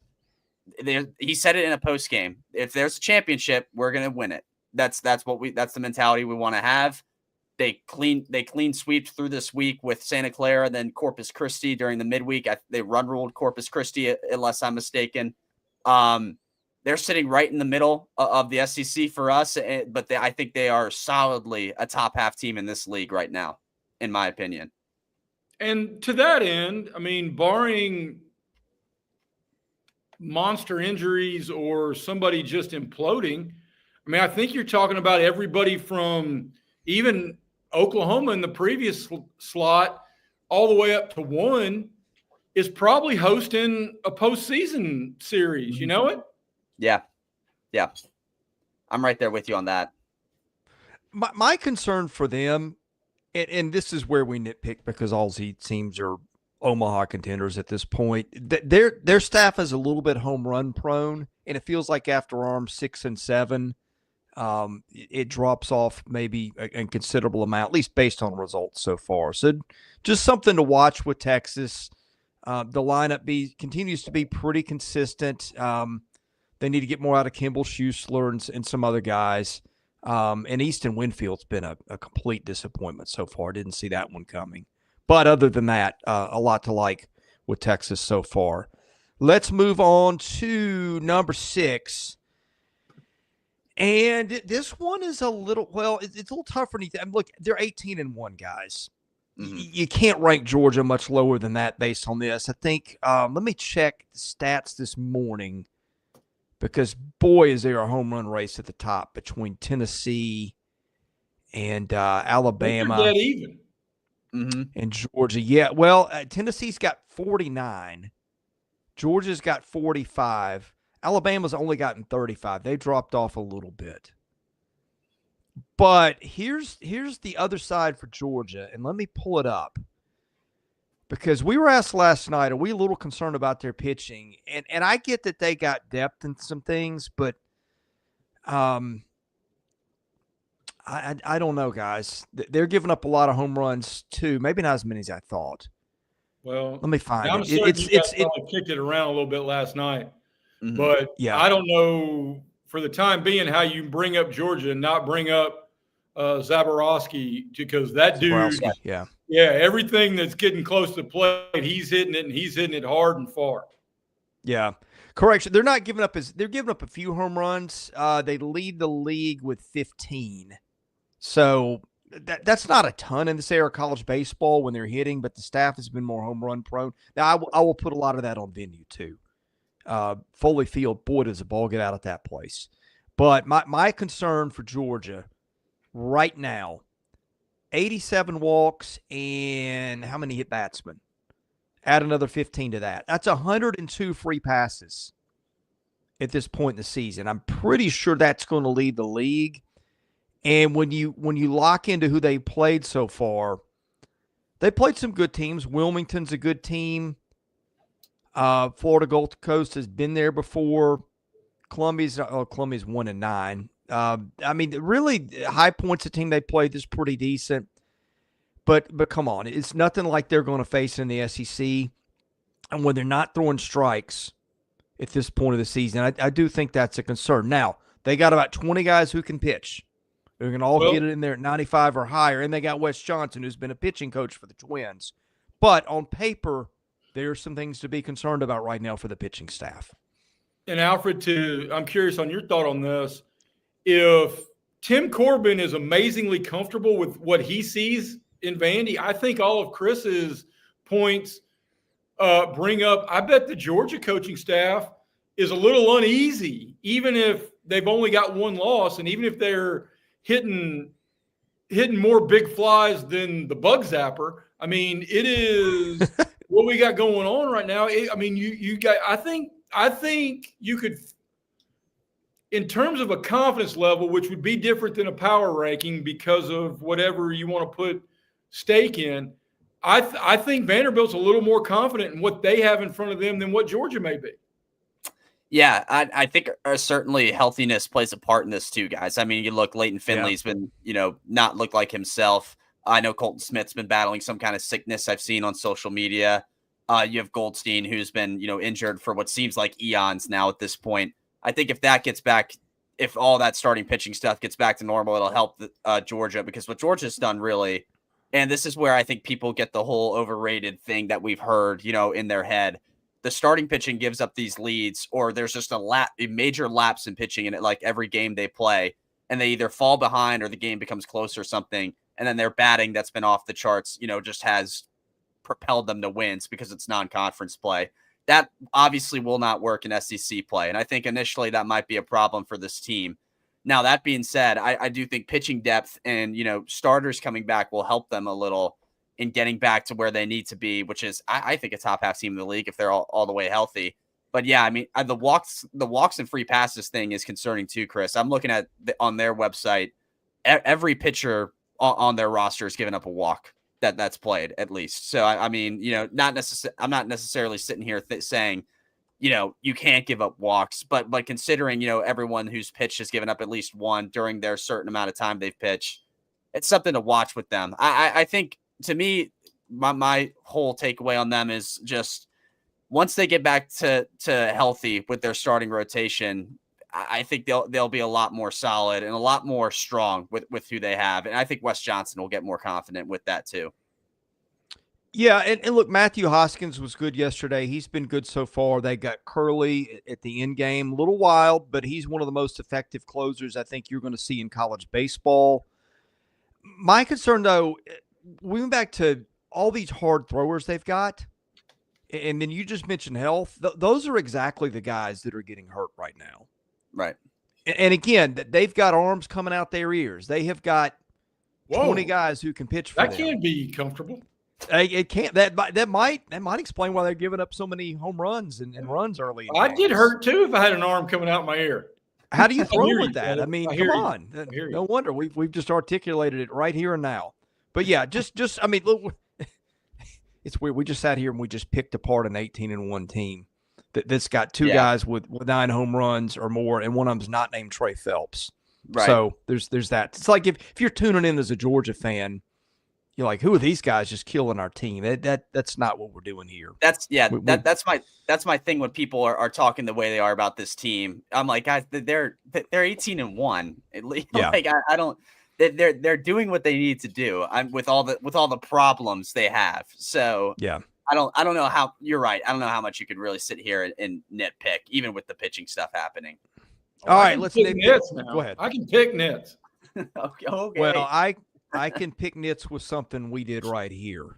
he said it in a post game. If there's a championship, we're going to win it. That's the mentality we want to have. They clean sweep through this week with Santa Clara, then Corpus Christi during the midweek. They run ruled Corpus Christi, unless I'm mistaken. They're sitting right in the middle of the SEC for us, but I think they are solidly a top half team in this league right now, in my opinion. And to that end, I mean, barring monster injuries or somebody just imploding, I mean, I think you're talking about everybody from even Oklahoma in the previous slot all the way up to 1 is probably hosting a postseason series. You know it? Yeah. I'm right there with you on that. My concern for them, and this is where we nitpick because all these teams are Omaha contenders at this point. Their staff is a little bit home run prone, and it feels like after arms 6 and 7, it drops off maybe a considerable amount, at least based on results so far. So just something to watch with Texas. The lineup continues to be pretty consistent. They need to get more out of Kimball Schuessler and some other guys. And Easton Winfield's been a complete disappointment so far. Didn't see that one coming. But other than that, a lot to like with Texas so far. Let's move on to number 6. And this one is a little, it's a little tougher. Look, they're 18-1, guys. Mm-hmm. You can't rank Georgia much lower than that based on this. I think, let me check the stats this morning, because, boy, is there a home run race at the top between Tennessee and Alabama. They're dead even. Mm-hmm. And Georgia. Yeah, well, Tennessee's got 49. Georgia's got 45. Alabama's only gotten 35. They dropped off a little bit. But here's the other side for Georgia, and let me pull it up. Because we were asked last night, are we a little concerned about their pitching? And I get that they got depth in some things, but I don't know, guys. They're giving up a lot of home runs too. Maybe not as many as I thought. Well, let me find I'm it. certain you guys probably kicked it around a little bit last night. Mm-hmm. But yeah. I don't know for the time being how you bring up Georgia and not bring up Zaborowski, because that dude, everything that's getting close to the plate, he's hitting it, and he's hitting it hard and far. Yeah. Correction. They're not giving up they're giving up a few home runs. They lead the league with 15. So that's not a ton in this era of college baseball when they're hitting, but the staff has been more home run prone. Now, I will put a lot of that on venue too. Foley Field, boy, does the ball get out at that place. But my concern for Georgia right now, 87 walks and how many hit batsmen? Add another 15 to that. That's 102 free passes at this point in the season. I'm pretty sure that's going to lead the league. And when you lock into who they played so far, they played some good teams. Wilmington's a good team. Florida Gulf Coast has been there before. Columbia's 1-9. I mean, really, High Point's a team they played that's pretty decent. But come on, it's nothing like they're going to face in the SEC. And when they're not throwing strikes at this point of the season, I do think that's a concern. Now, they got about 20 guys who can pitch. Who can all get it in there at 95 or higher. And they got Wes Johnson, who's been a pitching coach for the Twins. But on paper, there are some things to be concerned about right now for the pitching staff. And Alfred, I'm curious on your thought on this. If Tim Corbin is amazingly comfortable with what he sees in Vandy, I think all of Chris's points bring up, I bet the Georgia coaching staff is a little uneasy, even if they've only got one loss, and even if they're hitting more big flies than the bug zapper. I mean, it is what we got going on right now. You got, I think you could, in terms of a confidence level, which would be different than a power ranking because of whatever you want to put stake in. I think Vanderbilt's a little more confident in what they have in front of them than what Georgia may be. Yeah, I think certainly healthiness plays a part in this too, guys. I mean, you look, Leighton Finley's been, not look like himself. I know Colton Smith's been battling some kind of sickness I've seen on social media. You have Goldstein, who's been, injured for what seems like eons now at this point. I think if that gets back, if all that starting pitching stuff gets back to normal, it'll help Georgia, because what Georgia's done really, and this is where I think people get the whole overrated thing that we've heard, in their head. The starting pitching gives up these leads, or there's just a major lapse in pitching in it, like every game they play, and they either fall behind or the game becomes close or something. And then their batting that's been off the charts, just has propelled them to wins because it's non-conference play. That obviously will not work in SEC play. And I think initially that might be a problem for this team. Now, that being said, I do think pitching depth and, starters coming back will help them a little in getting back to where they need to be, which is, I think, a top half team in the league if they're all the way healthy. But yeah, I mean, the walks and free passes thing is concerning too, Chris. I'm looking at on their website, every pitcher on their roster is giving up a walk that's played at least. So I mean, I'm not necessarily sitting here saying, you can't give up walks, but considering, everyone who's pitched has given up at least one during their certain amount of time they've pitched, it's something to watch with them. I think, to me, my whole takeaway on them is just once they get back to healthy with their starting rotation, I think they'll be a lot more solid and a lot more strong with who they have. And I think Wes Johnson will get more confident with that too. Yeah, and look, Matthew Hoskins was good yesterday. He's been good so far. They got Curley at the end game, a little wild, but he's one of the most effective closers I think you're going to see in college baseball. My concern, though, we went back to all these hard throwers they've got, and then you just mentioned health. Those are exactly the guys that are getting hurt right now. Right. And again, they've got arms coming out their ears. They have got 20 Whoa. guys who can pitch for That them. can't be comfortable. It can't. That might explain why they're giving up so many home runs and runs early. I'd get hurt too if I had an arm coming out my ear. How do you throw hear with you, that? brother. I mean, I come hear you. on. I hear you. No wonder we've just articulated it right here and now. But yeah, just I mean, look, it's weird. We just sat here and we just picked apart an 18-1 team that's got two guys with 9 home runs or more, and one of them's not named Trey Phelps. Right. So there's that. It's like if you're tuning in as a Georgia fan, you're like, who are these guys just killing our team? That's not what we're doing here. That's my thing when people are talking the way they are about this team. I'm like, guys, they're 18-1. Yeah. Like I don't. They're doing what they need to do. With all the problems they have. So yeah. I don't know how you're right. I don't know how much you could really sit here and nitpick, even with the pitching stuff happening. All right, let's pick nits now. Go ahead. I can pick nits. Okay. Well, I can pick nits with something we did right here.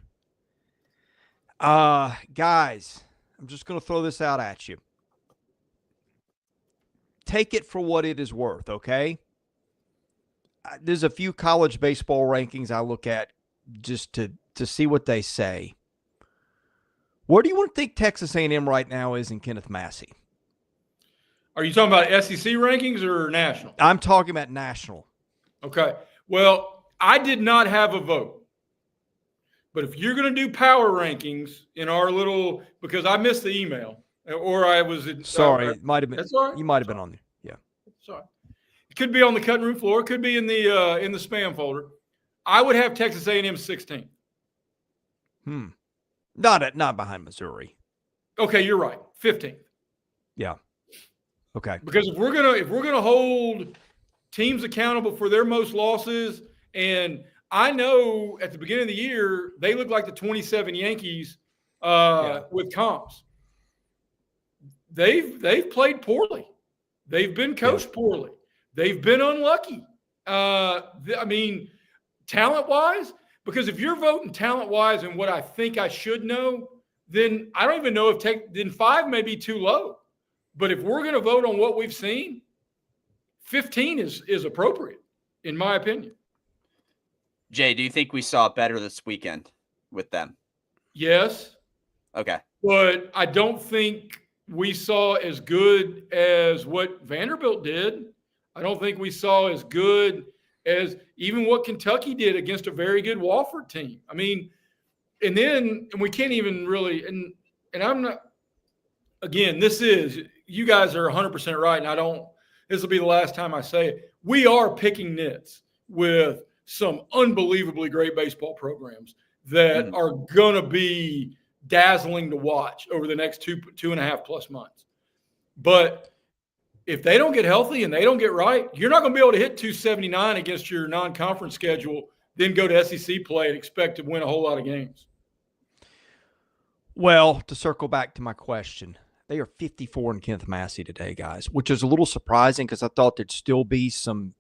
Guys, I'm just going to throw this out at you. Take it for what it is worth, okay? There's a few college baseball rankings I look at just to see what they say. Where do you want to think Texas A&M right now is in Kenneth Massey? Are you talking about SEC rankings or national? I'm talking about national. Okay. Well, I did not have a vote. But if you're going to do power rankings in our little – because I missed the email or I was – Sorry, it might have been. That's all right. You might have been on there. Yeah. Sorry. It could be on the cutting room floor. It could be in the spam folder. I would have Texas A&M 16. Not behind Missouri. Okay, you're right. 15th. Yeah. Okay. Because if we're gonna hold teams accountable for their most losses, and I know at the beginning of the year they look like the 27 Yankees with comps. They've played poorly. They've been coached poorly. They've been unlucky. I mean, talent-wise, because if you're voting talent-wise and what I think I should know, then I don't even know then 5 may be too low. But if we're going to vote on what we've seen, 15 is appropriate, in my opinion. Jay, do you think we saw better this weekend with them? Yes. Okay. But I don't think we saw as good as what Vanderbilt did. I don't think we saw as good as even what Kentucky did against a very good Wofford team. I mean, and we can't even really, and I'm not, again, you guys are 100% right. And this will be the last time I say it. We are picking nits with some unbelievably great baseball programs that are going to be dazzling to watch over the next 2.5+ months. But if they don't get healthy and they don't get right, you're not going to be able to hit 279 against your non-conference schedule, then go to SEC play and expect to win a whole lot of games. Well, to circle back to my question, they are 54 in Kenneth Massey today, guys, which is a little surprising because I thought there'd still be some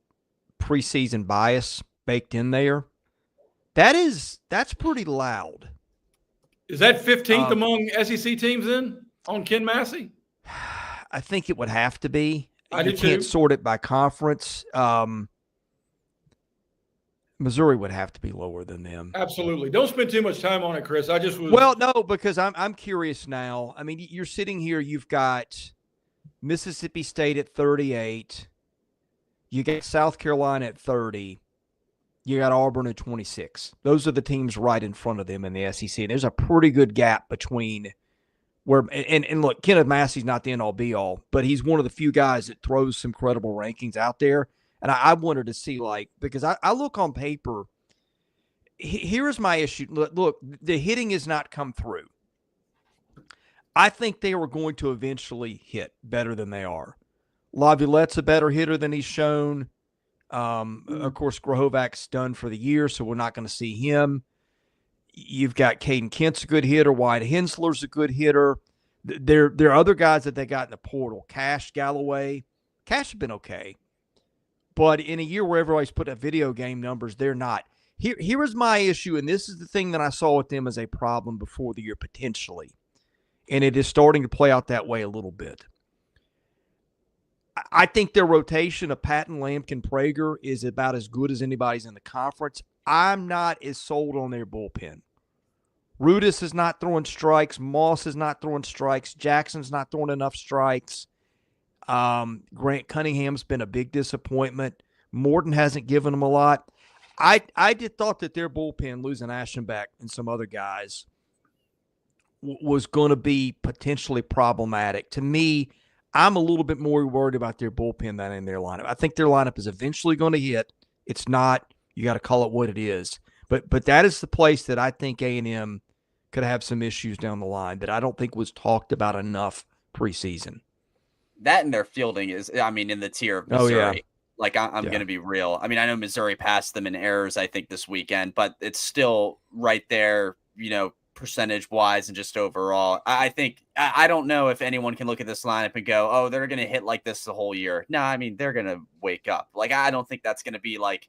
preseason bias baked in there. That's pretty loud. Is that 15th among SEC teams then on Ken Massey? I think it would have to be. You can't sort it by conference. Missouri would have to be lower than them. Absolutely. Don't spend too much time on it, Chris. I just was. Well, no, because I'm curious now. I mean, you're sitting here. You've got Mississippi State at 38. You got South Carolina at 30. You got Auburn at 26. Those are the teams right in front of them in the SEC. And there's a pretty good gap between where and look, Kenneth Massey's not the end-all be-all, but he's one of the few guys that throws some credible rankings out there. And I wanted to see, because I look on paper, here's my issue. Look, the hitting has not come through. I think they were going to eventually hit better than they are. Laviolette's a better hitter than he's shown. Of course, Grohovac's done for the year, so we're not going to see him. You've got Caden Kent's a good hitter. Wyatt Hensler's a good hitter. There are other guys that they got in the portal. Cash Galloway. Cash has been okay. But in a year where everybody's putting up video game numbers, they're not. Here is my issue, and this is the thing that I saw with them as a problem before the year potentially. And it is starting to play out that way a little bit. I think their rotation of Patton, Lampkin, Prager is about as good as anybody's in the conference. I'm not as sold on their bullpen. Rudis is not throwing strikes. Moss is not throwing strikes. Jackson's not throwing enough strikes. Grant Cunningham's been a big disappointment. Morton hasn't given them a lot. I did thought that their bullpen, losing Aschenbeck and some other guys, was going to be potentially problematic. To me, I'm a little bit more worried about their bullpen than in their lineup. I think their lineup is eventually going to hit. It's not. You got to call it what it is. But that is the place that I think A&M could have some issues down the line that I don't think was talked about enough preseason. That and their fielding is, in the tier of Missouri. Oh, yeah. Like, I'm going to be real. I know Missouri passed them in errors, I think, this weekend, but it's still right there, percentage-wise and just overall. I think – I don't know if anyone can look at this lineup and go, oh, they're going to hit like this the whole year. No, they're going to wake up. Like, I don't think that's going to be, like,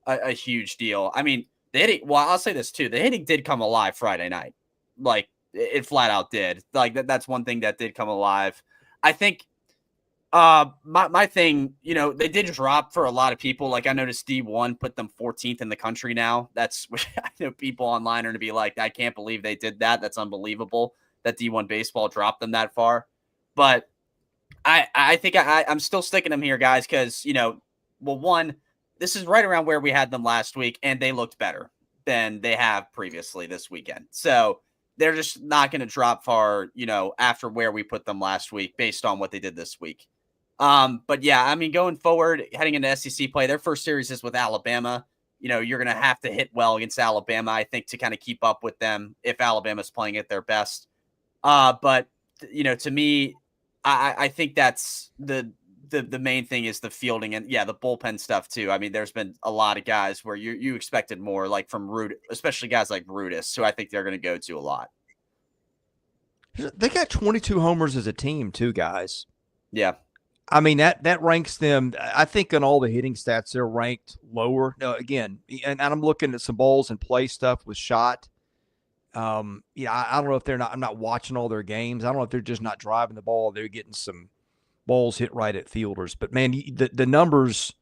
a huge deal. The hitting – well, I'll say this, too. The hitting did come alive Friday night. Like, it flat out did. Like, that's one thing that did come alive. I think – my thing, they did drop for a lot of people. Like, I noticed D1 put them 14th in the country now. That's I know people online are going to be like, I can't believe they did that. That's unbelievable that D1 baseball dropped them that far. But I think I'm still sticking them here, guys, because, one, this is right around where we had them last week, and they looked better than they have previously this weekend. So they're just not going to drop far, after where we put them last week based on what they did this week. But yeah, going forward, heading into SEC play, their first series is with Alabama. You're going to have to hit well against Alabama, I think, to kind of keep up with them if Alabama's playing at their best. But to me, I think that's the main thing is the fielding and the bullpen stuff too. There's been a lot of guys where you expected more, like from especially guys like Rudis, who I think they're going to go to a lot. They got 22 homers as a team too, guys. Yeah. That ranks them. I think in all the hitting stats, they're ranked lower. Now, again, and I'm looking at some balls and play stuff with shot. I don't know if I'm not watching all their games. I don't know if they're just not driving the ball. They're getting some balls hit right at fielders. But, man, the numbers,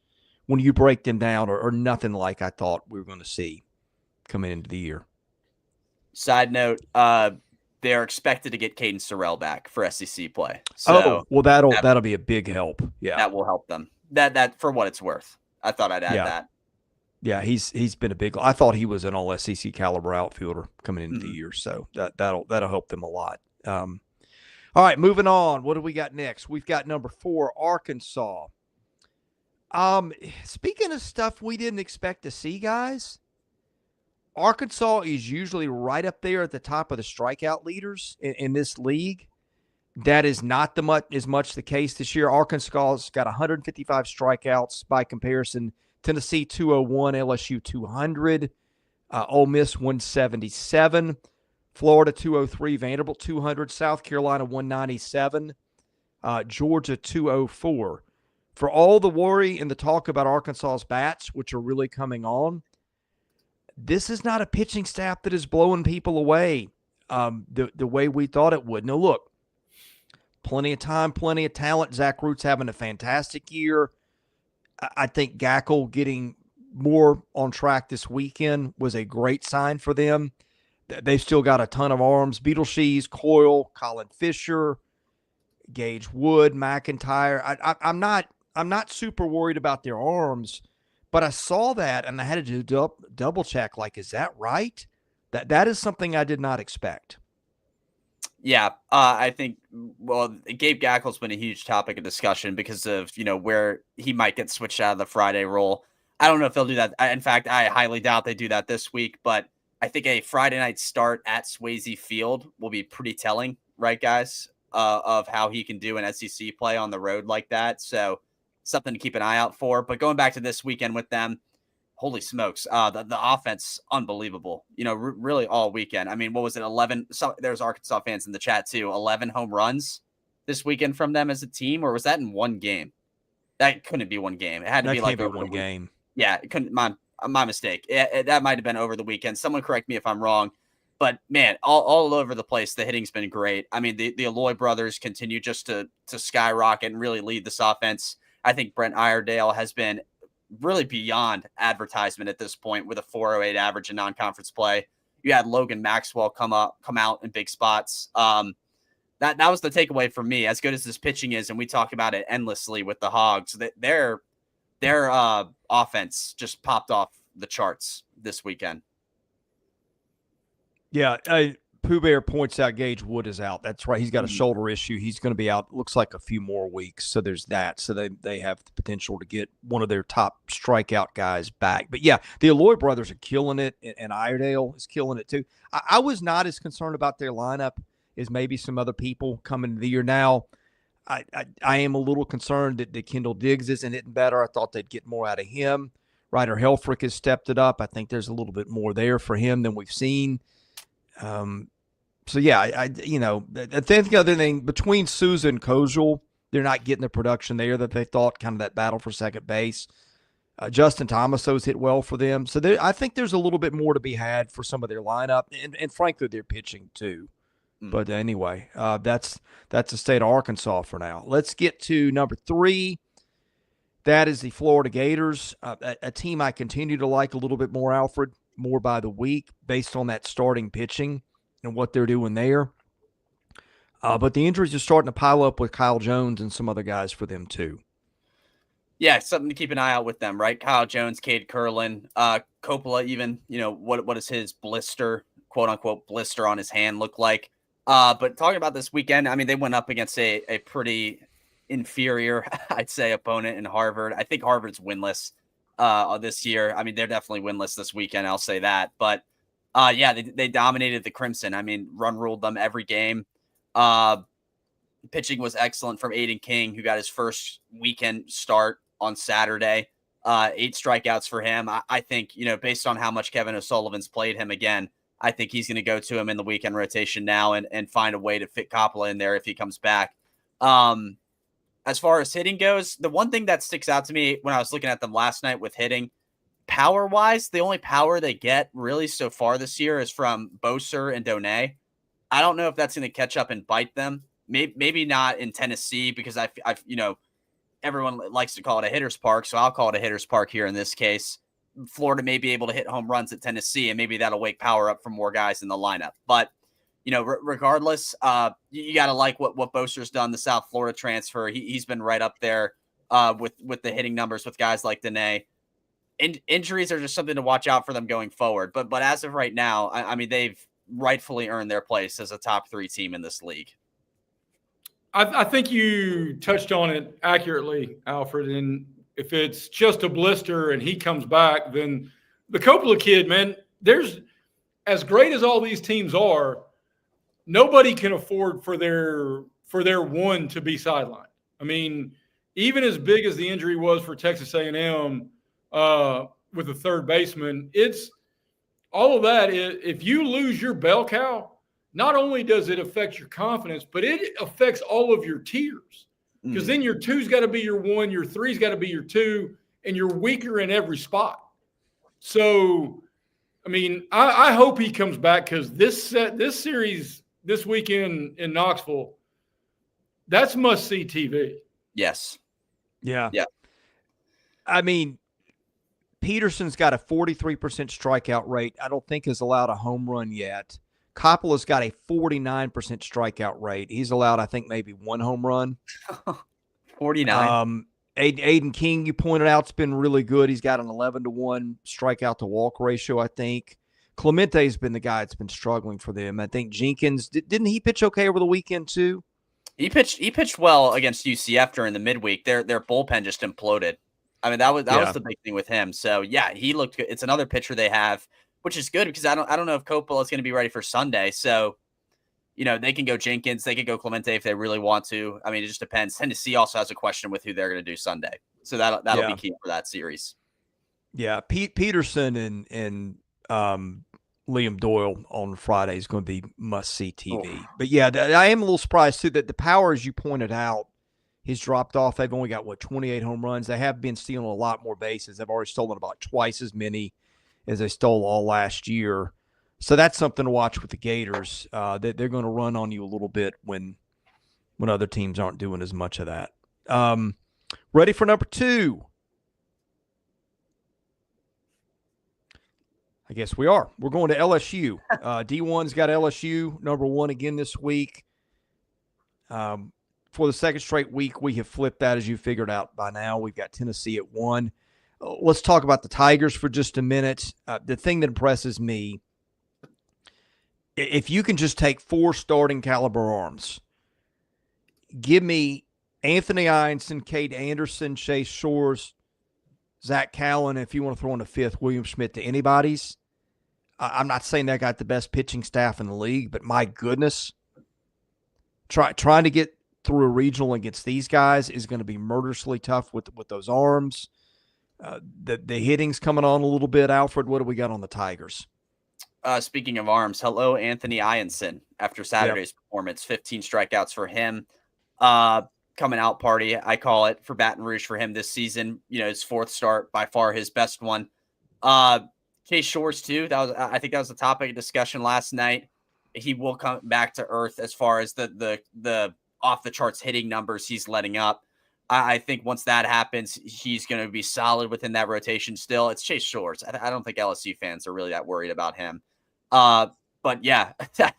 when you break them down, are nothing like I thought we were going to see coming into the year. Side note, they're expected to get Caden Sorrell back for SEC play. So that'll be a big help. Yeah, that will help them. That for what it's worth. I thought I'd add that. Yeah, he's been a big. I thought he was an all SEC caliber outfielder coming into the year, so that'll help them a lot. All right, moving on. What do we got next? We've got number 4, Arkansas. Speaking of stuff we didn't expect to see, guys. Arkansas is usually right up there at the top of the strikeout leaders in this league. That is not as much the case this year. Arkansas's got 155 strikeouts by comparison. Tennessee 201, LSU 200, Ole Miss 177, Florida 203, Vanderbilt 200, South Carolina 197, Georgia 204. For all the worry and the talk about Arkansas's bats, which are really coming on, this is not a pitching staff that is blowing people away the way we thought it would. Now, look, plenty of time, plenty of talent. Zach Root's having a fantastic year. I think Gackle getting more on track this weekend was a great sign for them. They've still got a ton of arms. Beetleshees, Coyle, Colin Fisher, Gage Wood, McIntyre. I'm not super worried about their arms. But I saw that, and I had to do double check. Like, is that right? That is something I did not expect. Yeah, I think. Well, Gabe Gackle's been a huge topic of discussion because of where he might get switched out of the Friday role. I don't know if they'll do that. In fact, I highly doubt they do that this week. But I think a Friday night start at Swayze Field will be pretty telling, right, guys? of how he can do an SEC play on the road like that. So something to keep an eye out for. But going back to this weekend with them, holy smokes, the offense, unbelievable. Really all weekend. I mean, what was it, 11? So there's Arkansas fans in the chat too. 11 home runs this weekend from them as a team, or was that in one game? That couldn't be one game. It had to be like over one game. Yeah, it couldn't. My mistake. That might have been over the weekend. Someone correct me if I'm wrong. But man, all over the place, the hitting's been great. I mean, the Aloy brothers continue just to skyrocket and really lead this offense. I think Brent Iredale has been really beyond advertisement at this point with a 4.08 average in non-conference play. You had Logan Maxwell come out in big spots. That was the takeaway for me. As good as this pitching is, and we talk about it endlessly with the Hogs, their offense just popped off the charts this weekend. Yeah, Pooh Bear points out Gage Wood is out. That's right. He's got a shoulder issue. He's going to be out, looks like, a few more weeks. So there's that. So they have the potential to get one of their top strikeout guys back. But, yeah, the Aloy brothers are killing it, and Iredale is killing it too. I was not as concerned about their lineup as maybe some other people coming into the year. Now, I am a little concerned that Kendall Diggs isn't hitting better. I thought they'd get more out of him. Ryder Helfrich has stepped it up. I think there's a little bit more there for him than we've seen. So yeah, I think the other thing between Souza and Kozel, they're not getting the production there that they thought. Kind of that battle for second base. Justin Thomaso's hit well for them, so I think there's a little bit more to be had for some of their lineup, and frankly, their pitching too. But anyway, that's the state of Arkansas for now. Let's get to number 3. That is the Florida Gators, a team I continue to like a little bit more, Alfred, more by the week based on that starting pitching and what they're doing there. But the injuries are starting to pile up with Kyle Jones and some other guys for them too. Yeah, something to keep an eye out with them, right? Kyle Jones, Cade Curlin, Coppola even, what does his blister, quote unquote, blister on his hand look like? But talking about this weekend, I mean, they went up against a pretty inferior, I'd say, opponent in Harvard. I think Harvard's winless this year. I mean, they're definitely winless this weekend. I'll say that. But yeah, they dominated the Crimson. I mean, run ruled them every game. Pitching was excellent from Aiden King, who got his first weekend start on Saturday. 8 strikeouts for him. I think, based on how much Kevin O'Sullivan's played him again, I think he's going to go to him in the weekend rotation now and find a way to fit Coppola in there if he comes back. As far as hitting goes, the one thing that sticks out to me when I was looking at them last night with hitting, power-wise, the only power they get really so far this year is from Boser and Donay. I don't know if that's going to catch up and bite them. Maybe not in Tennessee because I've everyone likes to call it a hitter's park, so I'll call it a hitter's park here in this case. Florida may be able to hit home runs at Tennessee, and maybe that'll wake power up for more guys in the lineup. But regardless, you got to like what Boser's done, the South Florida transfer. He's been right up there with the hitting numbers with guys like Dene. Injuries are just something to watch out for them going forward. But as of right now, I mean, they've rightfully earned their place as a top 3 team in this league. I think you touched on it accurately, Alfred. And if it's just a blister and he comes back, then the Coppola kid, man, there's as great as all these teams are, nobody can afford for their one to be sidelined. I mean, even as big as the injury was for Texas A&M with the third baseman, it's all of that. If you lose your bell cow, not only does it affect your confidence, but it affects all of your tiers. Because then your 2's got to be your 1, your 3's got to be your 2, and you're weaker in every spot. So, I mean, I hope he comes back because this series this weekend in Knoxville, that's must-see TV. Yes. Yeah. I mean, Peterson's got a 43% strikeout rate. I don't think has allowed a home run yet. Coppola's got a 49% strikeout rate. He's allowed, I think, maybe 1 home run. 49. Aiden King, you pointed out, has been really good. He's got an 11-to-1 strikeout to walk ratio, I think. Clemente's been the guy that's been struggling for them. I think Jenkins, didn't he pitch okay over the weekend too? He pitched well against UCF during the midweek. Their bullpen just imploded. I mean, that was the big thing with him. So yeah, he looked good. It's another pitcher they have, which is good because I don't know if Coppola is going to be ready for Sunday. So They can go Jenkins, they can go Clemente if they really want to. I mean, it just depends. Tennessee also has a question with who they're going to do Sunday, so that'll be key for that series. Yeah, Peterson and Liam Doyle on Friday is going to be must-see TV. But yeah, I am a little surprised too that the power, as you pointed out, has dropped off. They've only got 28 home runs. They have been stealing a lot more bases. They've already stolen about twice as many as they stole all last year. So that's something to watch with the Gators. They're going to run on you a little bit when other teams aren't doing as much of that. Ready for number 2? I guess we are. We're going to LSU. D1's got LSU number 1 again this week. For the second straight week, we have flipped that, as you figured out by now. We've got Tennessee at 1. Let's talk about the Tigers for just a minute. The thing that impresses me, if you can just take 4 starting caliber arms, give me Anthony Einson, Cade Anderson, Chase Shores, Zach Callen, if you want to throw in a 5th, William Schmidt to anybody's. I'm not saying they got the best pitching staff in the league, but my goodness, trying to get through a regional against these guys is going to be murderously tough with those arms. The hitting's coming on a little bit. Alfred, what do we got on the Tigers? Speaking of arms, hello, Anthony Einson. After Saturday's performance, 15 strikeouts for him. Coming out party, I call it, for Baton Rouge for him this season. His 4th start, by far his best one. Chase Shores too. I think that was the topic of discussion last night. He will come back to earth as far as the off the charts hitting numbers he's letting up. I think once that happens, he's going to be solid within that rotation still. It's Chase Shores. I don't think LSU fans are really that worried about him. But yeah,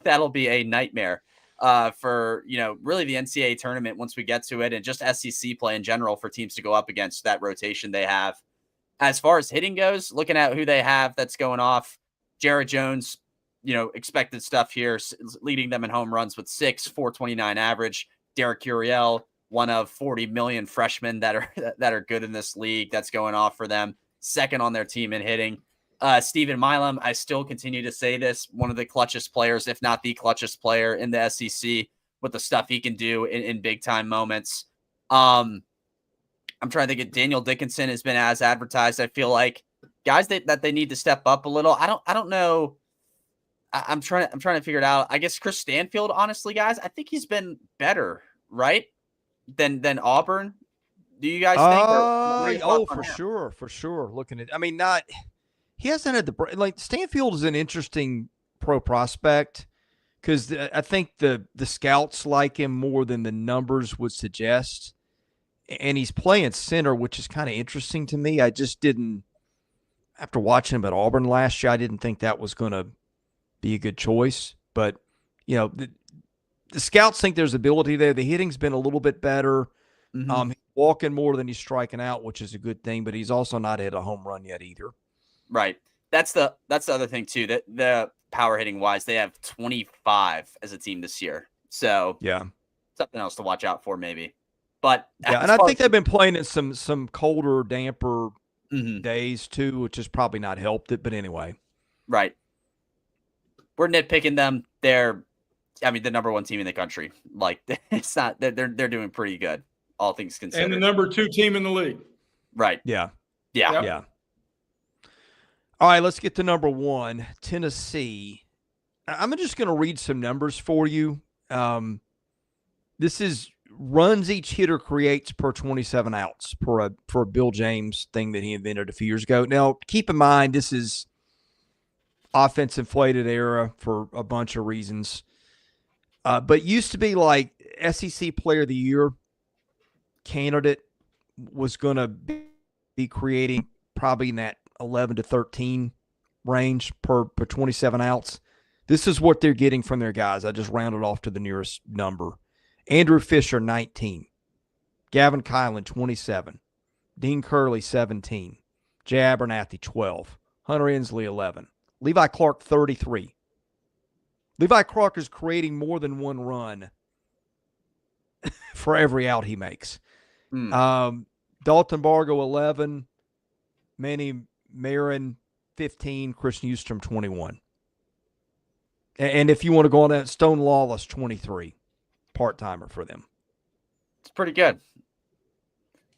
that'll be a nightmare for, really the NCAA tournament once we get to it, and just SEC play in general for teams to go up against that rotation they have. As far as hitting goes, looking at who they have that's going off, Jared Jones, expected stuff here, leading them in home runs with 6, 429 average. Derek Uriel, one of 40 million freshmen that are good in this league, that's going off for them. 2nd on their team in hitting. Stephen Milam, I still continue to say this, one of the clutchest players, if not the clutchest player in the SEC, with the stuff he can do in big time moments. I'm trying to think of Daniel Dickinson has been as advertised. I feel like guys that they need to step up a little. I don't know. I'm trying to figure it out. I guess Chris Stanfield, honestly, guys, I think he's been better, right? Than Auburn. Do you guys think? For sure. Looking at, he hasn't had Stanfield is an interesting pro prospect because I think the scouts like him more than the numbers would suggest. And he's playing center, which is kind of interesting to me. I just didn't, after watching him at Auburn last year, I didn't think that was going to be a good choice. But, the scouts think there's ability there. The hitting's been a little bit better. Mm-hmm. He's walking more than he's striking out, which is a good thing, but he's also not hit a home run yet either. Right. That's the other thing too, that the power hitting wise, they have 25 as a team this year. So yeah, something else to watch out for maybe. But yeah, and I think they've been playing in some colder, damper mm-hmm. days too, which has probably not helped it. But anyway, right. We're nitpicking them. They're, the number 1 team in the country. Like, it's not. They're doing pretty good, all things considered. And the number 2 team in the league. Right. Yeah. Yep. Yeah. All right, let's get to number 1, Tennessee. I'm just going to read some numbers for you. This is runs each hitter creates per 27 outs for a Bill James thing that he invented a few years ago. Now, keep in mind, this is offense inflated era for a bunch of reasons. But used to be like SEC Player of the Year candidate was going to be creating probably in that 11 to 13 range per 27 outs. This is what they're getting from their guys. I just rounded off to the nearest number. Andrew Fisher, 19. Gavin Kylan, 27. Dean Curley, 17. Jay Abernathy, 12. Hunter Inslee, 11. Levi Clark, 33. Levi Clark is creating more than one run for every out he makes. Dalton Bargo, 11. Manny Marin, 15. Chris Newstrom, 21. And if you want to go on that, Stone Lawless, 23, part-timer for them. It's pretty good.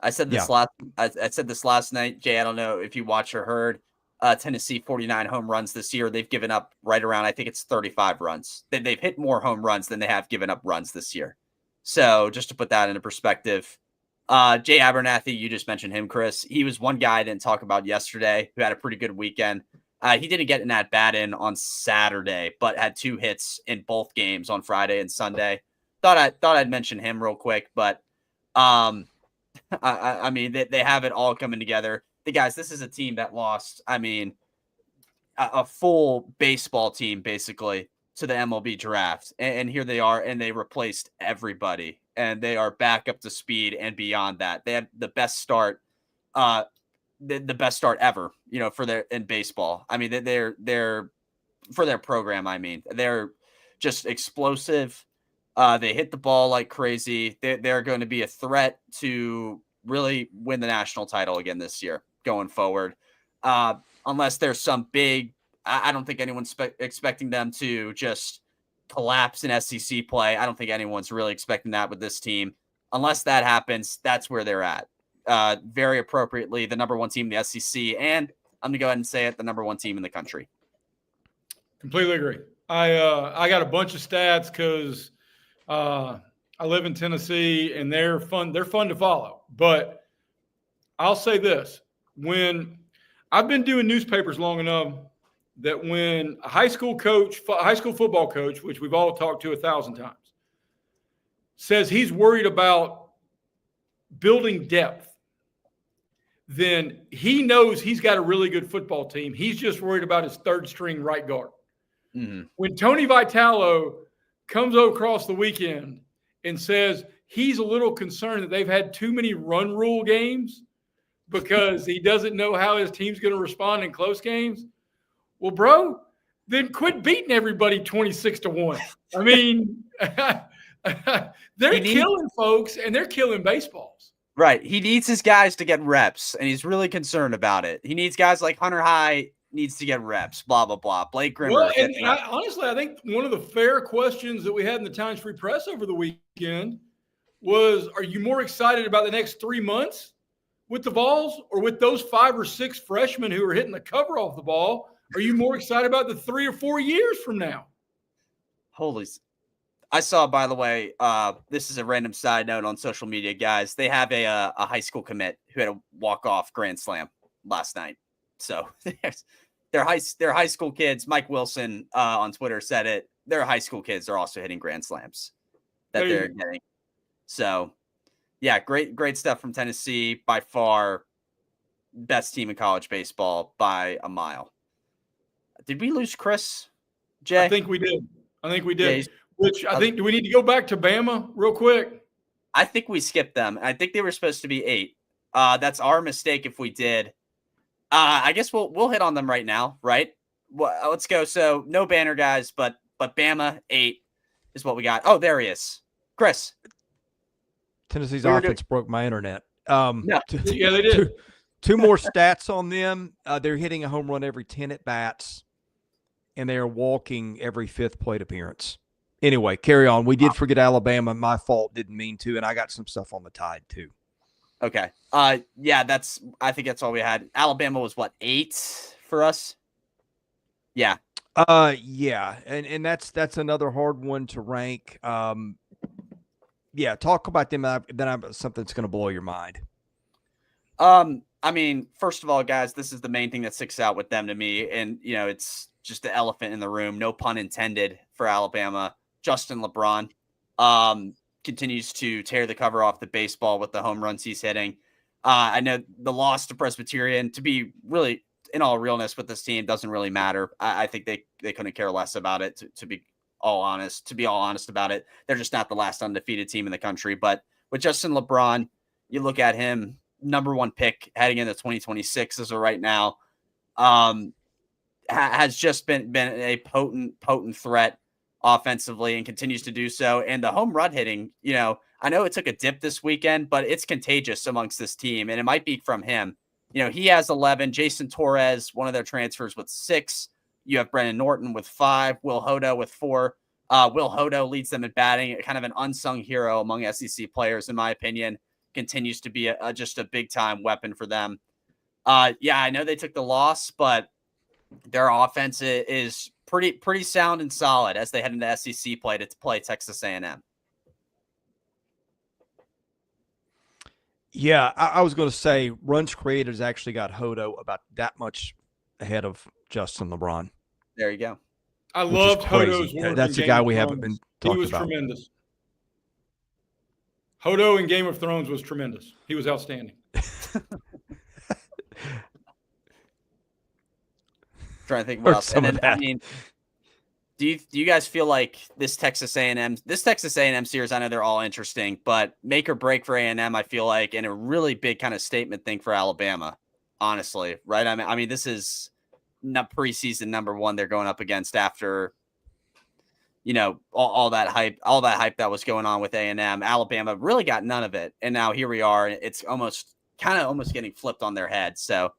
I said this Yeah. I said this last night, Jay. I don't know if you watched or heard. Tennessee 49 home runs this year. They've given up right around, I think it's 35 runs. They've hit more home runs than they have given up runs this year. So just to put that into perspective, Jay Abernathy, you just mentioned him, Chris. He was one guy I didn't talk about yesterday who had a pretty good weekend. He didn't get an at-bat in on Saturday, but had 2 hits in both games on Friday and Sunday. Thought I'd mention him real quick, but I mean, they have it all coming together. Guys, this is a team that lost, I mean, a full baseball team basically to the MLB draft. And here they are, and they replaced everybody. And they are back up to speed and beyond that. They have the best start, the best start ever, for in baseball. I mean, they're for their program. I mean, they're just explosive. They hit the ball like crazy. They're going to be a threat to really win the national title again this year going forward. Unless there's some big, I don't think anyone's expecting them to just collapse in SEC play. I don't think anyone's really expecting that with this team. Unless that happens, that's where they're at. Very appropriately, the number 1 team in the SEC, and I'm going to go ahead and say it, the number 1 team in the country. Completely agree. I got a bunch of stats because I live in Tennessee, and they're fun. They're fun to follow. But I'll say this: when I've been doing newspapers long enough that when a high school football coach, which we've all talked to 1,000 times, says he's worried about building depth, then he knows he's got a really good football team. He's just worried about his 3rd string right guard. Mm-hmm. When Tony Vitalo comes across the weekend and says he's a little concerned that they've had too many run rule games because he doesn't know how his team's going to respond in close games. Well, bro, then quit beating everybody 26-1. I mean, they're killing folks, and they're killing baseballs. Right. He needs his guys to get reps, and he's really concerned about it. He needs guys like Hunter High needs to get reps, blah, blah, blah. Blake Grimmer. Well, and honestly, I think one of the fair questions that we had in the Times Free Press over the weekend was, are you more excited about the next 3 months with the Vols or with those 5 or 6 freshmen who are hitting the cover off the ball? Are you more excited about the 3 or 4 years from now? I saw, by the way, this is a random side note on social media, guys. They have a high school commit who had a walk-off grand slam last night. So they're high school kids. Mike Wilson on Twitter said it. Their high school kids are also hitting grand slams that they're getting. So, yeah, great stuff from Tennessee. By far, best team in college baseball by a mile. Did we lose Chris, Jay? I think we did. Yeah, which I think, do we need to go back to Bama real quick? I think we skipped them. I think they were supposed to be 8. That's our mistake if we did. I guess we'll hit on them right now, right? Well, let's go. So no banner guys, but Bama 8 is what we got. Oh, there he is. Chris. Tennessee's offense broke my internet. Yeah, they did. Two more stats on them. They're hitting a home run every 10 at-bats, and they are walking every 5th plate appearance. Anyway, carry on. We did forget Alabama. My fault. Didn't mean to, and I got some stuff on the Tide too. Okay. Yeah, I think that's all we had. Alabama was what, 8 for us? Yeah. Yeah. And that's another hard one to rank. Yeah, talk about them. Then I've something that's going to blow your mind. I mean, first of all, guys, this is the main thing that sticks out with them to me. And, it's just the elephant in the room. No pun intended for Alabama. Justin LeBron continues to tear the cover off the baseball with the home runs he's hitting. I know the loss to Presbyterian, to be really, in all realness with this team, doesn't really matter. I think they couldn't care less about it, to be all honest about it. They're just not the last undefeated team in the country. But with Justin LeBron, you look at him, number 1 pick heading into 2026 as of right now, has just been a potent threat offensively and continues to do so. And the home run hitting, I know it took a dip this weekend, but it's contagious amongst this team, and it might be from him. He has 11. Jason Torres, one of their transfers, with 6. You have Brennan Norton with 5, Will Hodo with 4. Will Hodo leads them in batting, kind of an unsung hero among SEC players, in my opinion. Continues to be just a big-time weapon for them. Yeah, I know they took the loss, but their offense is pretty sound and solid as they head into SEC play to play Texas A&M. Yeah, I was going to say runs created has actually got Hodo about that much ahead of Justin LeBron. There you go. I loved Hodo's crazy. work. That's in a Game guy of we Thrones. haven't been talking about. He was tremendous. Hodo in Game of Thrones was tremendous. He was outstanding. Trying to think what else. Some And of then, that. I mean, do you guys feel like this Texas A&M series? I know they're all interesting, but make or break for A&M, I feel like, and a really big kind of statement thing for Alabama. Honestly, right? I mean, this is not preseason number 1 they're going up against after, you know, all that hype that was going on with A&M. Alabama really got none of it, and now here we are. It's almost getting flipped on their head. So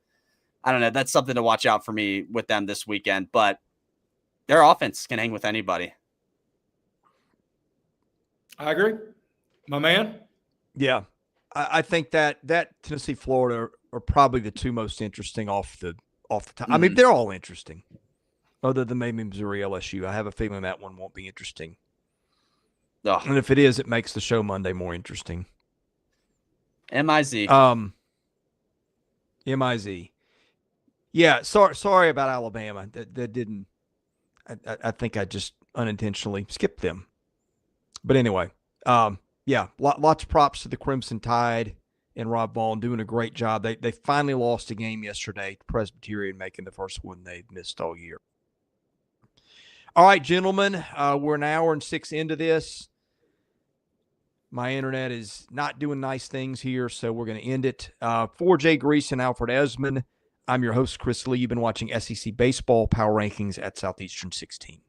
I don't know. That's something to watch out for me with them this weekend. But their offense can hang with anybody. I agree, my man. Yeah, I think that Tennessee, Florida are probably the 2 most interesting off the top. I mean, they're all interesting, other than maybe Missouri, LSU. I have a feeling that one won't be interesting. Ugh. And if it is, it makes the show Monday more interesting. MIZ. MIZ. Yeah, sorry about Alabama. That didn't. I think I just unintentionally skipped them. But anyway, yeah, lots of props to the Crimson Tide and Rob Vaughn doing a great job. They finally lost a game yesterday to Presbyterian, making the first one they've missed all year. All right, gentlemen, we're an hour and 6 into this. My internet is not doing nice things here, so we're going to end it. For Jay Grease and Alfred Esmond, I'm your host, Chris Lee. You've been watching SEC Baseball Power Rankings at Southeastern 16.